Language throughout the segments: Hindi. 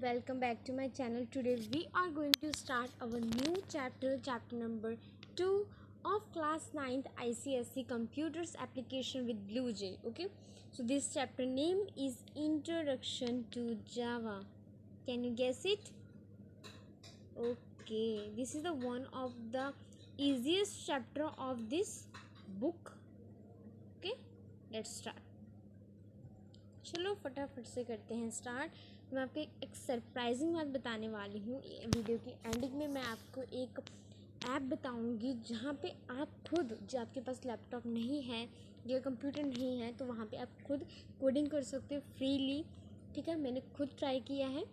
Welcome back to my channel. Today we are going to start our new chapter number 2 of class 9th ICSE computers application with BlueJ. Okay, so this chapter name is Introduction to Java. Can you guess it? Okay, this is the one of the easiest chapter of this book. Okay, let's start. चलो फटाफट से करते हैं स्टार्ट। मैं आपको एक सरप्राइजिंग बात बताने वाली हूँ। वीडियो की एंडिंग में मैं आपको एक ऐप बताऊँगी जहाँ पे आप खुद, जो आपके पास लैपटॉप नहीं है या कंप्यूटर नहीं है, तो वहाँ पे आप खुद कोडिंग कर सकते हो फ्रीली। ठीक है, मैंने खुद ट्राई किया है।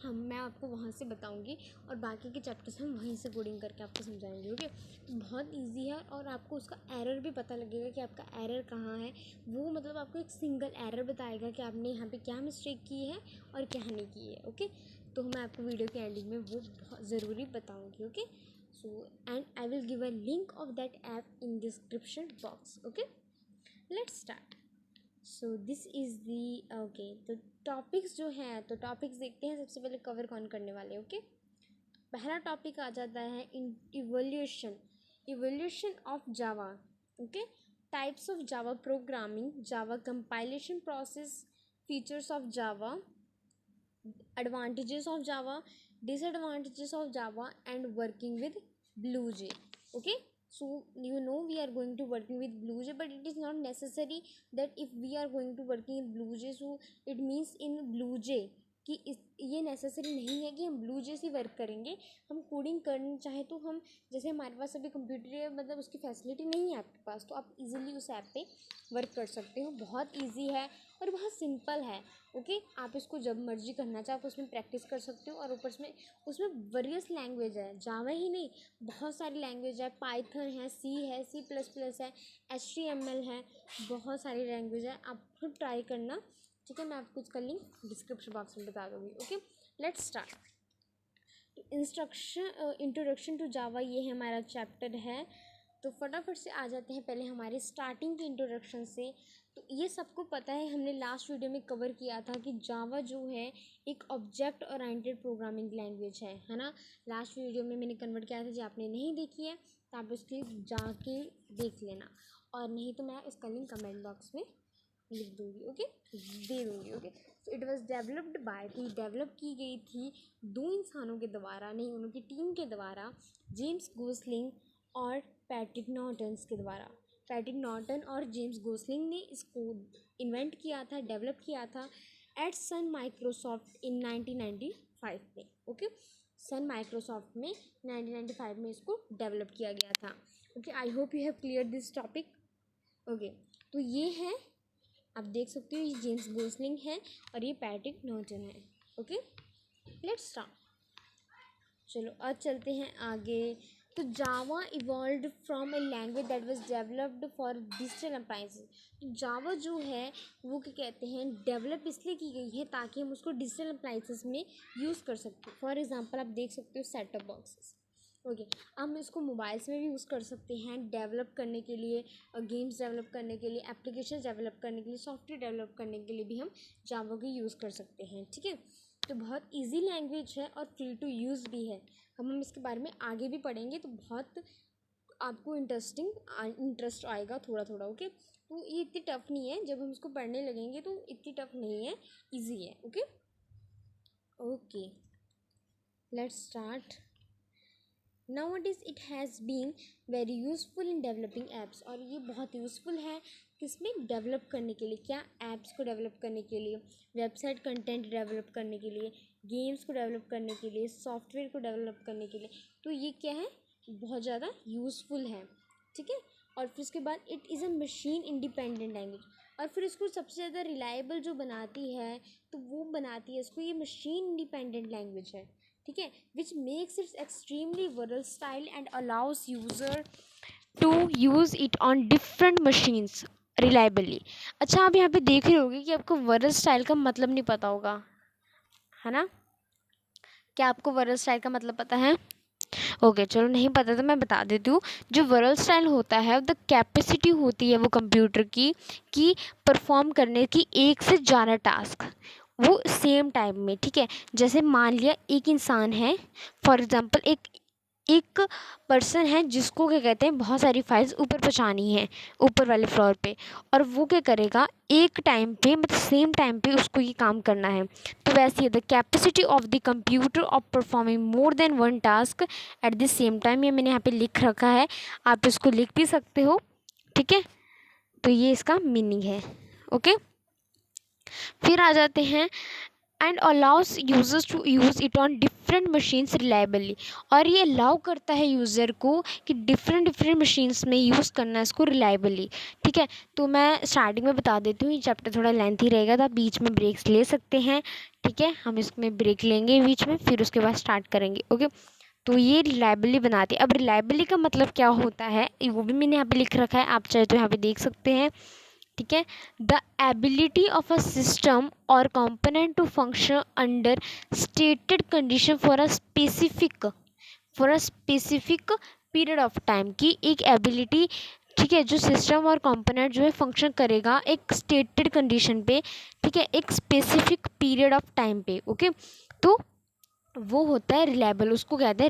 मैं आपको वहाँ से बताऊँगी और बाकी के चैप्टर्स हम वहीं से कोडिंग करके आपको समझाएंगे। ओके, तो बहुत इजी है और आपको उसका एरर भी पता लगेगा कि आपका एरर कहाँ है। वो मतलब आपको एक सिंगल एरर बताएगा कि आपने यहाँ पे क्या मिस्टेक की है और क्या नहीं की है। ओके, तो मैं आपको वीडियो के एंडिंग में वो बहुत ज़रूरी बताऊँगी। Okay, so and I will give a link of that app in description box. Okay, let's start. So this is the okay, तो टॉपिक्स जो हैं, तो टॉपिक्स देखते हैं सबसे पहले कवर कौन करने वाले। ओके, पहला टॉपिक आ जाता है evolution of Java. Okay, types of Java programming, Java compilation process, features of Java, advantages of java, disadvantages of java, and working with BlueJ. Okay, so we are going to working with BlueJ, but it is not necessary that if we are going to working in BlueJ, so it means in BlueJ कि ये नेसेसरी नहीं है कि हम BlueJ से वर्क करेंगे। हम कोडिंग करना चाहे तो हम, जैसे हमारे पास अभी कंप्यूटर है, मतलब उसकी फैसिलिटी नहीं है आपके पास, तो आप इजीली उस ऐप पे वर्क कर सकते हो। बहुत इजी है और बहुत सिंपल है। ओके, आप इसको जब मर्जी करना चाहो आप उसमें प्रैक्टिस कर सकते हो। और ऊपर उसमें वेरियस लैंग्वेज है, जावा ही नहीं, बहुत सारी लैंग्वेज है। पाइथन है, C++ है, HTML है, बहुत सारी लैंग्वेज है। आप खुद ट्राई करना। ठीक है, मैं आपको इसका लिंक डिस्क्रिप्शन बॉक्स में बता दूँगी। Okay, let's start. Introduction to Java, ये है हमारा चैप्टर है। तो फटाफट से आ जाते हैं पहले हमारे स्टार्टिंग के इंट्रोडक्शन से। तो ये सबको पता है, हमने लास्ट वीडियो में कवर किया था कि जावा जो है एक ऑब्जेक्ट ओरिएंटेड प्रोग्रामिंग लैंग्वेज है ना। लास्ट वीडियो में मैंने कन्वर्ट किया था। जो आपने नहीं देखी है तो आप उसके जाके देख लेना, और नहीं तो मैं इसका लिंक कमेंट बॉक्स में लिख दूँगी। ओके, दे दूँगी। ओके, तो इट वॉज डेवलप्ड बाय, तो डेवलप की गई थी दो इंसानों के द्वारा, नहीं उनकी टीम के द्वारा, जेम्स गोसलिंग और पैट्रिक नॉर्टन्स के द्वारा। पैट्रिक नॉर्टन और जेम्स गोसलिंग ने इसको इन्वेंट किया था, डेवलप किया था एट सन माइक्रोसॉफ्ट इन 1995 में। ओके, सन माइक्रोसॉफ्ट में 1995 में इसको डेवलप किया गया था। Okay, I hope you have clear this topic. Okay, तो ये है, आप देख सकते हो, ये जेम्स गोसलिंग है और ये पैट्रिक नॉर्टन है। Okay, let's start. चलो अब चलते हैं आगे। तो Java evolved from a language that was developed for digital appliances. तो जावा जो है वो क्या कहते हैं, डेवलप इसलिए की गई है ताकि हम उसको डिजिटल अप्लायंसेस में यूज़ कर सकते हैं। फॉर एग्जांपल आप देख सकते हो सेट टॉप बॉक्सेस। ओके, हम इसको मोबाइल्स में भी यूज़ कर सकते हैं डेवलप करने के लिए, गेम्स डेवलप करने के लिए, एप्लीकेशन डेवलप करने के लिए, सॉफ्टवेयर डेवलप करने के लिए भी हम जावा को यूज़ कर सकते हैं। ठीक है, तो बहुत इजी लैंग्वेज है और फ्री टू यूज़ भी है। हम इसके बारे में आगे भी पढ़ेंगे तो बहुत आपको इंटरेस्ट आएगा थोड़ा थोड़ा। ओके, तो ये इतनी टफ नहीं है, जब हम इसको पढ़ने लगेंगे तो इतनी टफ नहीं है, इजी है। Okay okay, let's start. Nowadays it has been very useful in developing apps, और ये बहुत यूज़फुल है किसमें, डेवलप करने के लिए। क्या, ऐप्स को डेवलप करने के लिए, वेबसाइट कंटेंट डेवलप करने के लिए, गेम्स को डेवलप करने के लिए, सॉफ्टवेयर को डेवलप करने के लिए। तो ये क्या है, बहुत ज़्यादा यूज़फुल है। ठीक है, और फिर उसके बाद it is a machine independent language, और फिर इसको सबसे ज़्यादा रिलायबल जो बनाती है, तो वो बनाती है इसको ये मशीन इंडिपेंडेंट लैंग्वेज है। ठीक है, which makes its extremely versatile and allows user to use it on different machines reliably. अच्छा, आप यहाँ पे देख रहे होगे कि आपको वर्सटाइल का मतलब नहीं पता होगा, है ना। क्या आपको वर्सटाइल का मतलब पता है? ओके, चलो नहीं पता तो मैं बता देती हूँ। जो वर्सटाइल होता है, द कैपेसिटी होती है वो कंप्यूटर की परफॉर्म करने की एक से ज़्यादा टास्क। वो सेम टाइम में, ठीक है। जैसे मान लिया एक इंसान है, फॉर एग्जांपल एक एक पर्सन है जिसको क्या कहते हैं बहुत सारी फाइल्स ऊपर पहुंचानी है ऊपर वाले फ्लोर पे, और वो क्या करेगा एक टाइम पे मतलब सेम टाइम पे उसको ये काम करना है। तो वैसे ही the capacity of the computer of performing more than one task at the same time, ये मैंने यहाँ पे लिख रखा है, आप इसको लिख भी सकते हो, ठीक है। तो ये इसका मीनिंग है, ओके। फिर आ जाते हैं and allows users to use it on different machines reliably, और ये अलाउ करता है यूज़र को कि डिफरेंट डिफरेंट मशीन्स में यूज़ करना है इसको रिलायबली, ठीक है। तो मैं स्टार्टिंग में बता देती हूँ, ये चैप्टर थोड़ा लेंथी रहेगा तो आप बीच में ब्रेक्स ले सकते हैं, ठीक है। हम इसमें ब्रेक लेंगे बीच में, फिर उसके बाद स्टार्ट करेंगे, ओके। तो ये रिलायबली बनाती है। अब रिलायबली का मतलब क्या होता है वो भी मैंने यहाँ पे लिख रखा है, आप चाहे तो यहाँ पे देख सकते हैं, ठीक है। The ability of a system और component to function under stated condition for a specific period of time, की एक एबिलिटी, ठीक है, जो सिस्टम और कंपोनेंट जो है फंक्शन करेगा एक स्टेटेड कंडीशन पे, ठीक है, एक स्पेसिफिक पीरियड ऑफ टाइम पे, ओके। तो वो होता है रिलायबल, उसको कहते हैं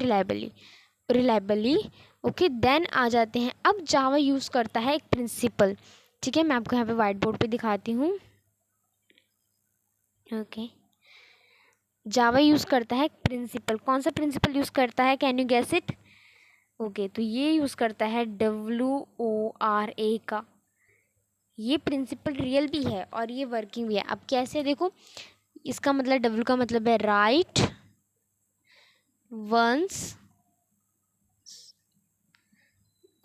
रिलायबली, ओके। देन आ जाते हैं, अब जावा यूज़ करता है एक प्रिंसिपल, ठीक है। मैं आपको यहाँ पे वाइट बोर्ड पे दिखाती हूँ, ओके। जावा यूज़ करता है एक प्रिंसिपल, कौन सा प्रिंसिपल यूज़ करता है, can you guess it? Okay, तो ये यूज़ करता है WORA का। ये प्रिंसिपल रियल भी है और ये वर्किंग भी है। अब कैसे देखो, इसका मतलब W का मतलब है right once,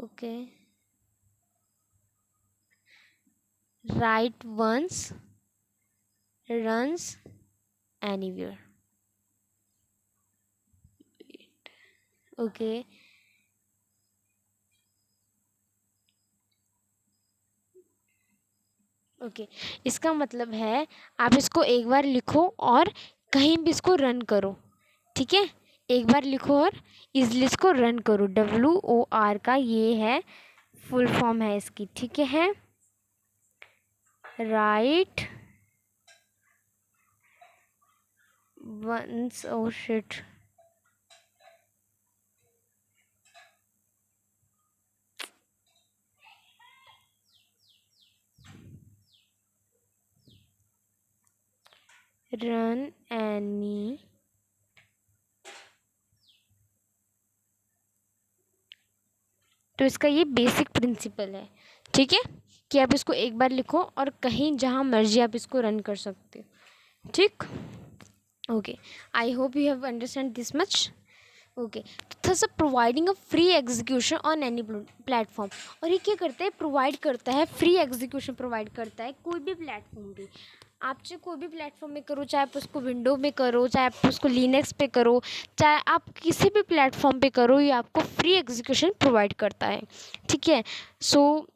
okay, write once runs anywhere, okay. Okay, इसका मतलब है आप इसको एक बार लिखो और कहीं भी इसको रन करो, ठीक है। एक बार लिखो और इजली इसको रन करो। WOR का ये है फुल फॉर्म है इसकी, ठीक है, right once, oh shit, run any, तो इसका ये बेसिक प्रिंसिपल है, ठीक है, कि आप इसको एक बार लिखो और कहीं जहाँ मर्जी आप इसको रन कर सकते हो, ठीक। Okay, I hope you have understand this much, okay. तो thus providing a free execution on any platform, और ये क्या करता है, प्रोवाइड करता है फ्री एग्जीक्यूशन, प्रोवाइड करता है कोई भी प्लेटफॉर्म पे, आप चाहे कोई भी प्लेटफॉर्म में करो, चाहे आप उसको विंडो में करो, चाहे आप उसको लिनक्स पे करो, चाहे आप किसी भी प्लेटफॉर्म पे करो, ये आपको फ्री एग्जीक्यूशन प्रोवाइड करता है, ठीक है। So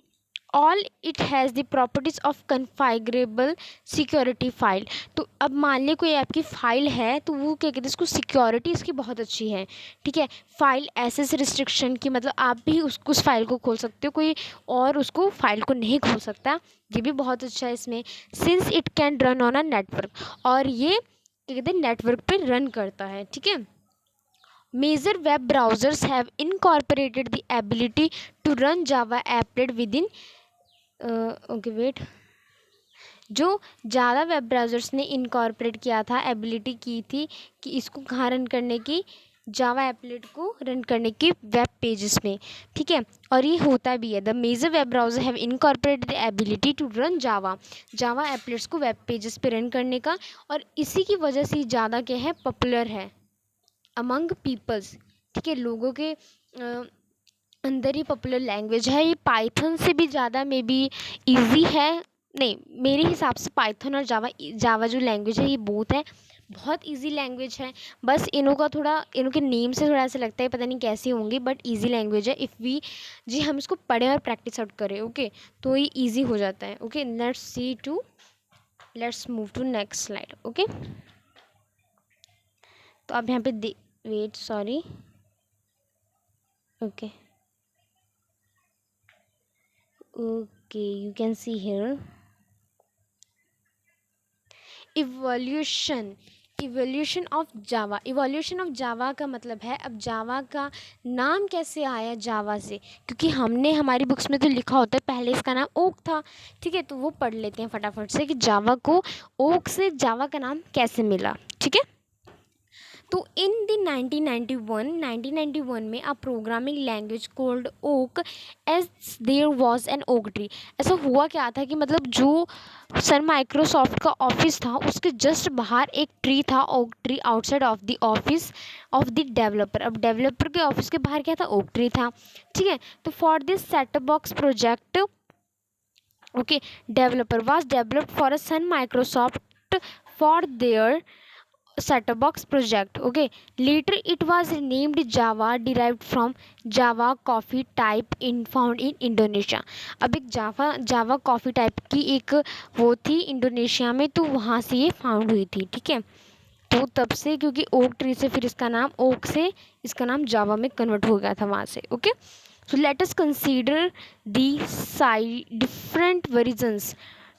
all it has the properties of configurable security file. तो अब मान लें कोई आपकी फ़ाइल है तो वो क्या कहते हैं, इसको सिक्योरिटी इसकी बहुत अच्छी है, ठीक है। फाइल एसेस रिस्ट्रिक्शन की, मतलब आप भी उस फाइल को खोल सकते हो, कोई और उसको फाइल को नहीं खोल सकता, ये भी बहुत अच्छा है इसमें। Since it can run on a network, और ये क्या कहते हैं नेटवर्क पे रन करता है, ठीक है। Major web browsers have incorporated the ability to run Java applet within okay wait, जो ज़्यादा वेब ब्राउज़र्स ने इनकॉर्पोरेट किया था, एबिलिटी की थी कि इसको कहाँ रन करने की, जावा एप्लेट को रन करने की वेब पेजेस में, ठीक है। और ये होता भी है, the major web browser have incorporated the ability to run Java applets को वेब पेजेस पे रन करने का, और इसी की वजह से ज़्यादा क्या है, पॉपुलर है अमंग पीपल्स, ठीक है, लोगों के अंदर ही पॉपुलर लैंग्वेज है। ये पाइथन से भी ज़्यादा मे बी ईजी है, नहीं मेरे हिसाब से पाइथन और जावा जो लैंग्वेज है ये बोथ है, बहुत इजी लैंग्वेज है। बस इनों का थोड़ा, इनों के नेम से थोड़ा ऐसा लगता है पता नहीं कैसी होंगी, बट इजी लैंग्वेज है। इफ़ वी जी हम इसको पढ़ें और प्रैक्टिस आउट करें, ओके, तो ये इजी हो जाता है, okay. Let's move to next slide, okay. तो आप यहाँ पे wait sorry, okay, okay, you can see here evolution, evolution of Java. Evolution of Java का मतलब है, अब जावा का नाम कैसे आया जावा से, क्योंकि हमने हमारी बुक्स में तो लिखा होता है पहले इसका नाम ओक था, ठीक है, तो वो पढ़ लेते हैं फटाफट से कि जावा को ओक से जावा का नाम कैसे मिला, ठीक है। तो इन द 1991 में a programming language called oak as there was an oak tree. ऐसा हुआ क्या था कि मतलब जो सन माइक्रोसॉफ्ट का ऑफिस था उसके जस्ट बाहर एक ट्री था, oak tree, outside of the office of the developer. अब डेवलपर के ऑफिस के बाहर क्या था, ओक ट्री था, ठीक है। तो for this setup box project, okay, developer was developed for a Sun Microsoft for their set-top box project. Okay, later it was named Java, derived from Java coffee type in found in Indonesia. अब एक जावा कॉफ़ी टाइप की एक वो थी इंडोनेशिया में, तो वहाँ से ये फाउंड हुई थी, ठीक है। तो तब से, क्योंकि ओक ट्री से फिर इसका नाम, ओक से इसका नाम जावा में कन्वर्ट हो गया था वहाँ से। Okay, so let us consider the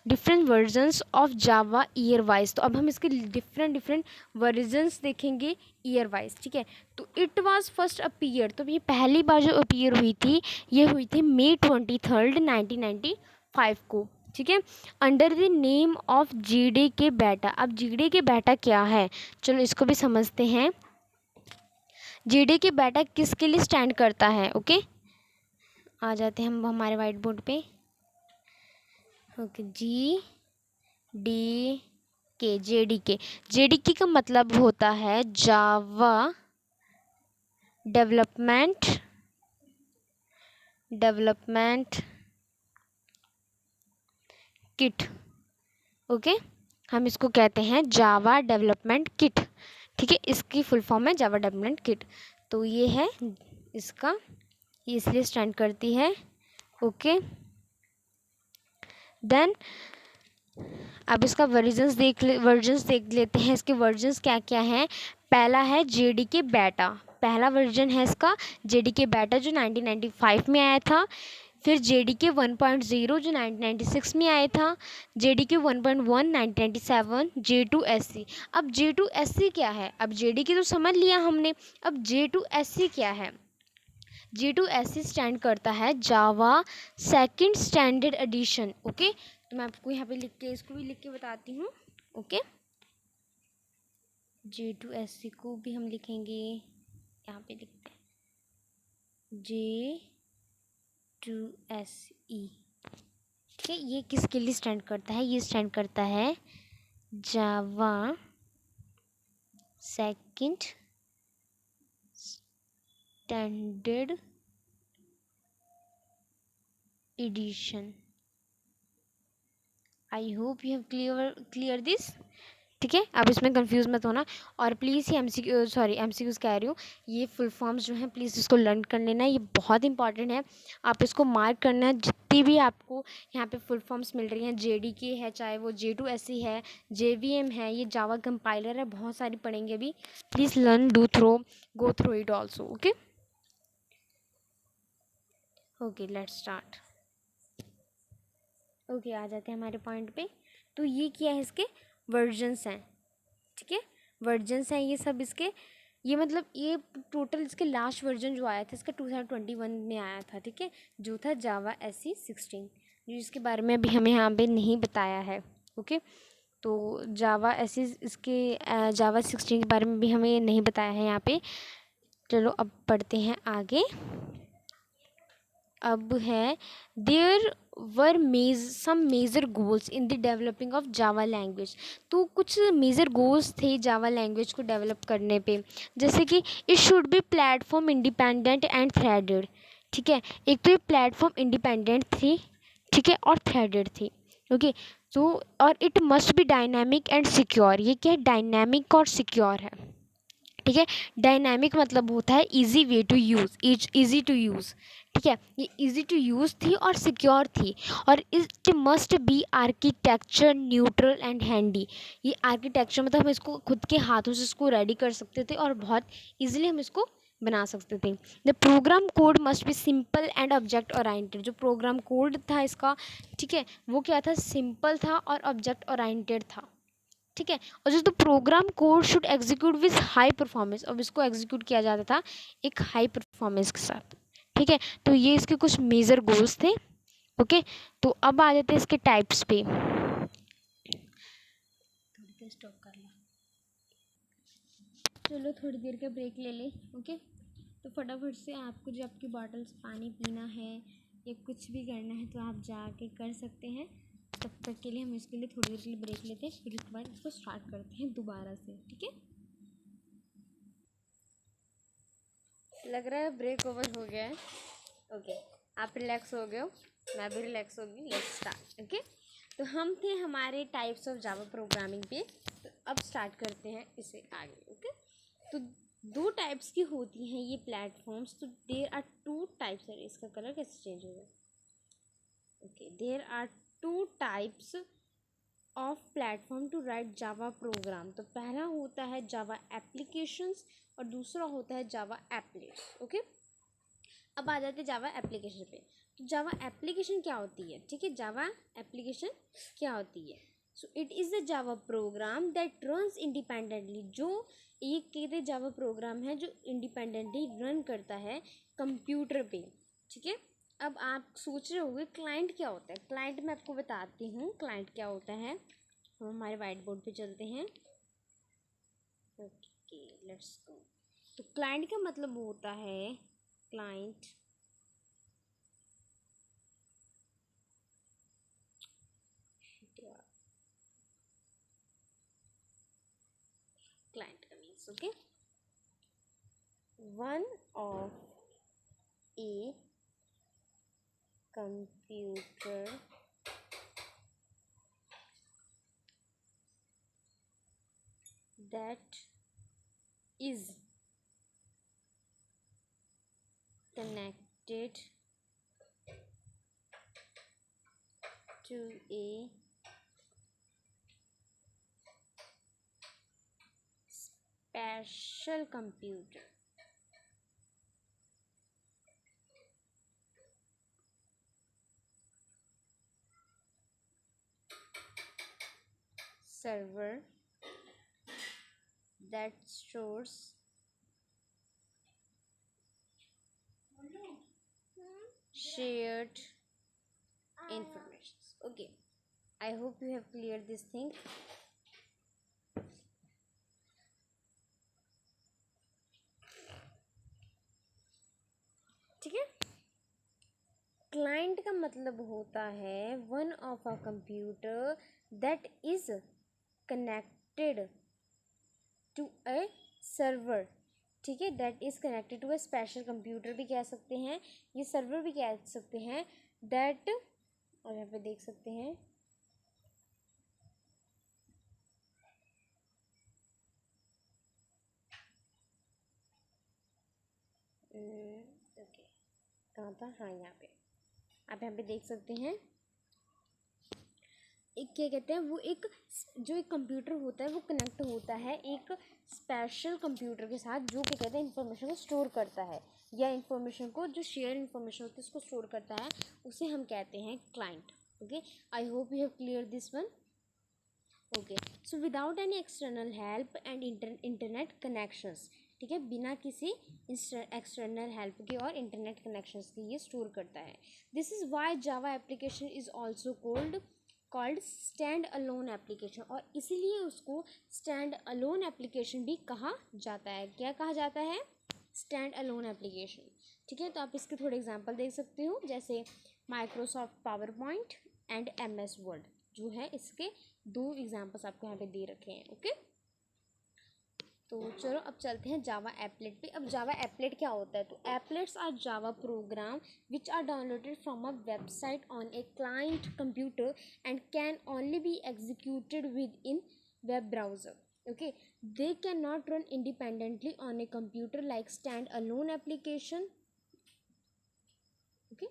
different versions of Java year wise. तो अब हम इसके डिफरेंट वर्जन्स देखेंगे ईयर वाइज, ठीक है। तो इट वाज फर्स्ट अपीयर, तो ये पहली बार जो अपीयर हुई थी ये हुई थी May 23, 1995 को, ठीक है, अंडर द नेम ऑफ जीडे के बेटा। अब जीडे के बेटा क्या है, चलो इसको भी समझते हैं। जीडे के बेटा किसके लिए स्टैंड करता है, ओके, आ जाते हैं हम हमारे वाइट बोर्ड पे। ओके, जेडीके का मतलब होता है जावा डेवलपमेंट किट। ओके, हम इसको कहते हैं जावा डेवलपमेंट किट, ठीक है, इसकी फुल फॉर्म है जावा डेवलपमेंट किट। तो ये है इसका, ये इसलिए स्टैंड करती है। ओके, देन अब इसका वर्जन्स देख लेते हैं। इसके वर्जन्स क्या क्या हैं। पहला है जेडी के बेटा, पहला वर्जन है इसका जेडी के बेटा जो 1995 में आया था। फिर जेडी के 1.0 जो 1996 में आया था। जेडी के 1.1 1997। J2SC। अब J2SC क्या है, अब जेडी की तो समझ लिया हमने, अब J2SC क्या है। J2SC स्टैंड करता है Java second standard addition. Okay, तो मैं आपको यहाँ पे लिख के इसको भी लिख के बताती हूँ। ओके, J2SC को भी हम लिखेंगे, यहाँ पे लिखते हैं J2SE, ठीक है। ये किसके लिए स्टैंड करता है, ये स्टैंड करता है Java second standard edition. I hope you have clear this, ठीक है। अब इसमें कंफ्यूज मत होना, और प्लीज़ ये एमसीक्यूज़ कह रही हूँ, ये फुल फॉर्म्स जो हैं प्लीज़ इसको लर्न कर लेना, ये बहुत इंपॉर्टेंट है, आप इसको मार्क करना है। जितनी भी आपको यहाँ पे फुल फॉर्म्स मिल रही हैं, जेडीके है, चाहे वो J2SC है, JVM है, ये जावा कंपाइलर है, बहुत सारी पढ़ेंगे अभी। Please learn, go through it also. Okay, let's start. Okay, आ जाते हैं हमारे पॉइंट पे। तो ये क्या है, इसके वर्जन्स हैं, ठीक है, वर्जन्स हैं ये सब इसके। ये मतलब ये टोटल इसके लास्ट वर्जन जो आया था इसका 2021 में आया था, ठीक है, जो था जावा SE 16, जिसके बारे में अभी हमें यहाँ पे नहीं बताया है। ओके, तो जावा SE इसके जावा 16 के बारे में भी हमें नहीं बताया है यहाँ पे। चलो अब पढ़ते हैं आगे। अब है there were some major goals in the developing of Java language. तो कुछ मेजर गोल्स थे जावा लैंग्वेज को डेवलप करने पे, जैसे कि it should be platform independent and threaded, ठीक है। एक तो ये प्लेटफॉर्म इंडिपेंडेंट थी, ठीक है, और थ्रेडेड थी। ओके, तो और it must be dynamic and secure. ये क्या है, डायनामिक और सिक्योर है, ठीक है। डायनामिक मतलब होता है easy way to use, easy to use, ठीक है। ये इजी टू यूज़ थी और सिक्योर थी, और it must be architecture neutral and handy. ये आर्किटेक्चर मतलब हम इसको खुद के हाथों से इसको रेडी कर सकते थे और बहुत ईजिली हम इसको बना सकते थे। The program code must be simple and object oriented. जो प्रोग्राम कोड था इसका, ठीक है, वो क्या था, सिंपल था और ऑब्जेक्ट ओरिएंटेड था, ठीक है। और जो program code should execute with high performance, अब इसको एग्जीक्यूट किया जाता था एक हाई परफॉर्मेंस के साथ। ठीक है, तो ये इसके कुछ मेजर गोल्स थे। ओके, तो अब आ जाते हैं इसके टाइप्स पे। थोड़ी देर स्टॉप कर ला, चलो थोड़ी देर का ब्रेक ले ले। ओके, तो फटाफट से आपको जो आपकी बॉटल से पानी पीना है या कुछ भी करना है तो आप जाके कर सकते हैं। तब तक के लिए हम इसके लिए थोड़ी देर के लिए ब्रेक लेते हैं, फिर उसके बाद इसको स्टार्ट करते हैं दोबारा से। ठीक है, लग रहा है ब्रेक ओवर हो गया है। ओके, आप रिलैक्स हो गए हो, मैं भी रिलैक्स हो गई। Let's start. ओके, तो हम थे हमारे टाइप्स ऑफ जावा प्रोग्रामिंग पे, तो अब स्टार्ट करते हैं इसे आगे। ओके, तो दो टाइप्स की होती हैं ये प्लेटफॉर्म्स। तो देर आर टू टाइप्स, है इसका कलर कैसे चेंज होगा। Okay, there are two types of platform to write Java program. तो पहला होता है जावा एप्लीकेशंस और दूसरा होता है जावा एप्लेट्स। ओके, अब आ जाते हैं जावा एप्लीकेशन पे। तो जावा एप्लीकेशन क्या होती है, ठीक है, जावा एप्लीकेशन क्या होती है। So it is the Java programme that runs independently, जो एक कहते जावा प्रोग्राम है जो इंडिपेंडेंटली रन करता है कंप्यूटर पे। ठीक है, अब आप सोच रहे होंगे क्लाइंट क्या होता है। क्लाइंट मैं आपको बताती हूँ क्लाइंट क्या होता है। हम हमारे वाइट बोर्ड पे चलते हैं। Okay, let's go. तो क्लाइंट का मतलब होता है client client means okay, one of a computer that is connected to a special computer server that stores shared information. Okay, I hope you have cleared this thing. ठीक है, क्लाइंट का मतलब होता है one of a computer that is connected to a server. ठीक है, that is connected to a special computer भी कह सकते हैं, ये सर्वर भी कह सकते हैं। दैट, और यहाँ पे देख सकते हैं ओके, कहाँ था, हाँ यहाँ पे आप यहाँ पे देख सकते हैं। एक क्या कहते हैं, वो एक जो एक कंप्यूटर होता है वो कनेक्ट होता है एक स्पेशल कंप्यूटर के साथ, जो क्या कहते हैं इंफॉर्मेशन को स्टोर करता है, या इंफॉर्मेशन को जो शेयर इंफॉर्मेशन होती है उसको स्टोर करता है, उसे हम कहते हैं client. Okay, I hope you have clear this one. Okay, so without any external help and internet connections. ठीक है, बिना किसी एक्सटर्नल हेल्प के और इंटरनेट कनेक्शंस के ये स्टोर करता है। This is why Java application is also called stand alone application, और इसीलिए उसको स्टैंड अलोन एप्लीकेशन भी कहा जाता है। क्या कहा जाता है, स्टैंड अलोन एप्लीकेशन। ठीक है, तो आप इसके थोड़े एग्जांपल देख सकते हो, जैसे Microsoft power point and MS word, जो है इसके दो एग्जांपल्स आपको यहाँ पे दे रखे हैं। ओके, तो चलो अब चलते हैं जावा एप्लेट पे। अब जावा एप्लेट क्या होता है, तो applets are Java program which are downloaded from a website on a client computer and can only be executed within web browser. okay, they cannot run independently on a computer like stand alone application. okay,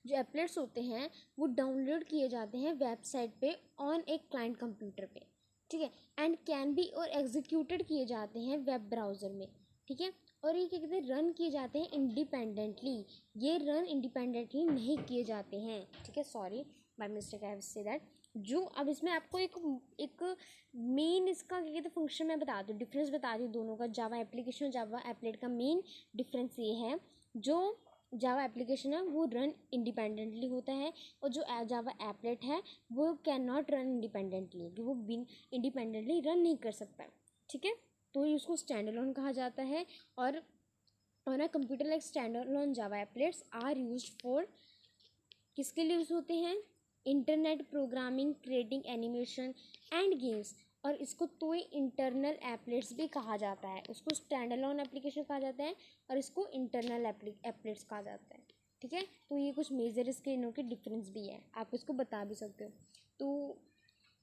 जो एप्लेट्स होते हैं वो डाउनलोड किए जाते हैं वेबसाइट पे ऑन एक क्लाइंट कंप्यूटर पे। ठीक है, एंड कैन बी और एग्जीक्यूटेड किए जाते हैं वेब ब्राउज़र में। ठीक है, और ये क्या कहते हैं, रन किए जाते हैं इंडिपेंडेंटली, ये रन इंडिपेंडेंटली नहीं किए जाते हैं। ठीक है, sorry by mistake I have say that, जो अब इसमें आपको एक मेन इसका क्या कहते हैं फंक्शन मैं बता दूँ, डिफरेंस बता दूँ दोनों का, जावा एप्लीकेशन और जावा एप्लेट का मेन डिफरेंस ये है, जो जावा एप्लीकेशन है वो रन इंडिपेंडेंटली होता है, और जो जावा एप्लेट है वो कैन नॉट रन इंडिपेंडेंटली, कि वो इंडिपेंडेंटली रन नहीं कर सकता है, ठीक है। तो ये उसको स्टैंड अलोन कहा जाता है। और on a computer like stand alone Java applets are used for, किसके लिए यूज़ होते हैं, internet programming, creating animation and games. और इसको तो इंटरनल एप्लेट्स भी कहा जाता है, उसको स्टैंड अलोन एप्लीकेशन कहा जाता है और इसको इंटरनल एप्लेट्स कहा जाता है, ठीक है। तो ये कुछ मेजर इसके इनों के डिफरेंस भी है, आप इसको बता भी सकते हो। तो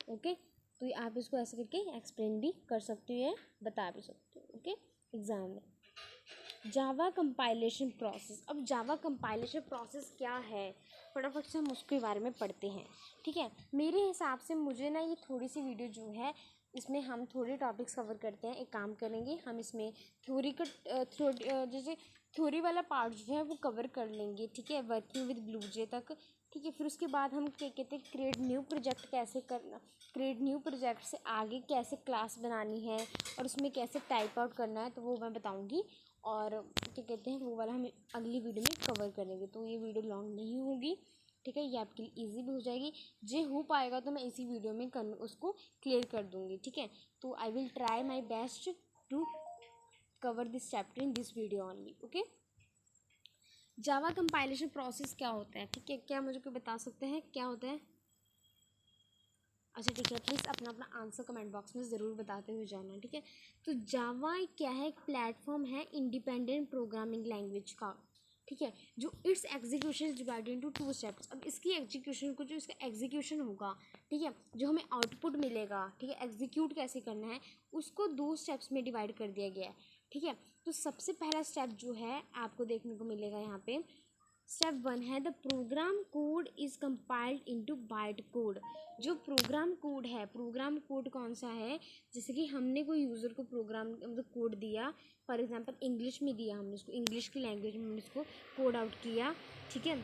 ओके, तो आप इसको ऐसे करके एक्सप्लेन भी कर सकते हो या बता भी सकते हो, ओके, एग्जाम में। जावा कंपाइलेशन प्रोसेस, अब जावा कंपाइलेशन प्रोसेस क्या है, फटाफट से हम उसके बारे में पढ़ते हैं, ठीक है। मेरे हिसाब से मुझे ना ये थोड़ी सी वीडियो जो है इसमें हम थोड़े टॉपिक्स कवर करते हैं। एक काम करेंगे, हम इसमें थ्योरी का जैसे थ्योरी वाला पार्ट जो है वो कवर कर लेंगे, ठीक है, वर्किंग विद ब्लूजे तक, ठीक है। फिर उसके बाद हम क्या कहते हैं, क्रिएट न्यू प्रोजेक्ट कैसे करना, क्रिएट न्यू प्रोजेक्ट से आगे कैसे क्लास बनानी है और उसमें कैसे टाइप आउट करना है, तो वो मैं बताऊँगी। और क्या कहते हैं वो वाला हम अगली वीडियो में कवर करेंगे, तो ये वीडियो लॉन्ग नहीं होगी, ठीक है, ये आपके लिए ईजी भी हो जाएगी। जे हो पाएगा तो मैं इसी वीडियो में उसको क्लियर कर दूँगी, ठीक है। तो I will try my best to cover this chapter in this video only, okay. Java compilation process क्या होता है, ठीक है, क्या मुझे कोई बता सकते हैं क्या होता है? अच्छा ठीक है, प्लीज़ अपना अपना आंसर कमेंट बॉक्स में ज़रूर बताते हुए जाना, ठीक है। तो जावा क्या है, एक प्लेटफॉर्म है इंडिपेंडेंट प्रोग्रामिंग लैंग्वेज का, ठीक है, जो it's execution is divided into 2 steps. अब इसकी एग्जीक्यूशन को, जो इसका एग्जीक्यूशन होगा, ठीक है, जो हमें आउटपुट मिलेगा, ठीक है, एग्जीक्यूट कैसे करना है उसको 2 स्टेप्स में डिवाइड कर दिया गया है, ठीक है। तो सबसे पहला स्टेप जो है आपको देखने को मिलेगा यहाँ पे, स्टेप 1 है the program code is compiled into byte code. जो प्रोग्राम कोड है, प्रोग्राम कोड कौन सा है, जैसे कि हमने कोई यूज़र को प्रोग्राम मतलब कोड दिया, फॉर एग्जांपल इंग्लिश में दिया, हमने उसको इंग्लिश की लैंग्वेज में हमने उसको कोड आउट किया, ठीक है,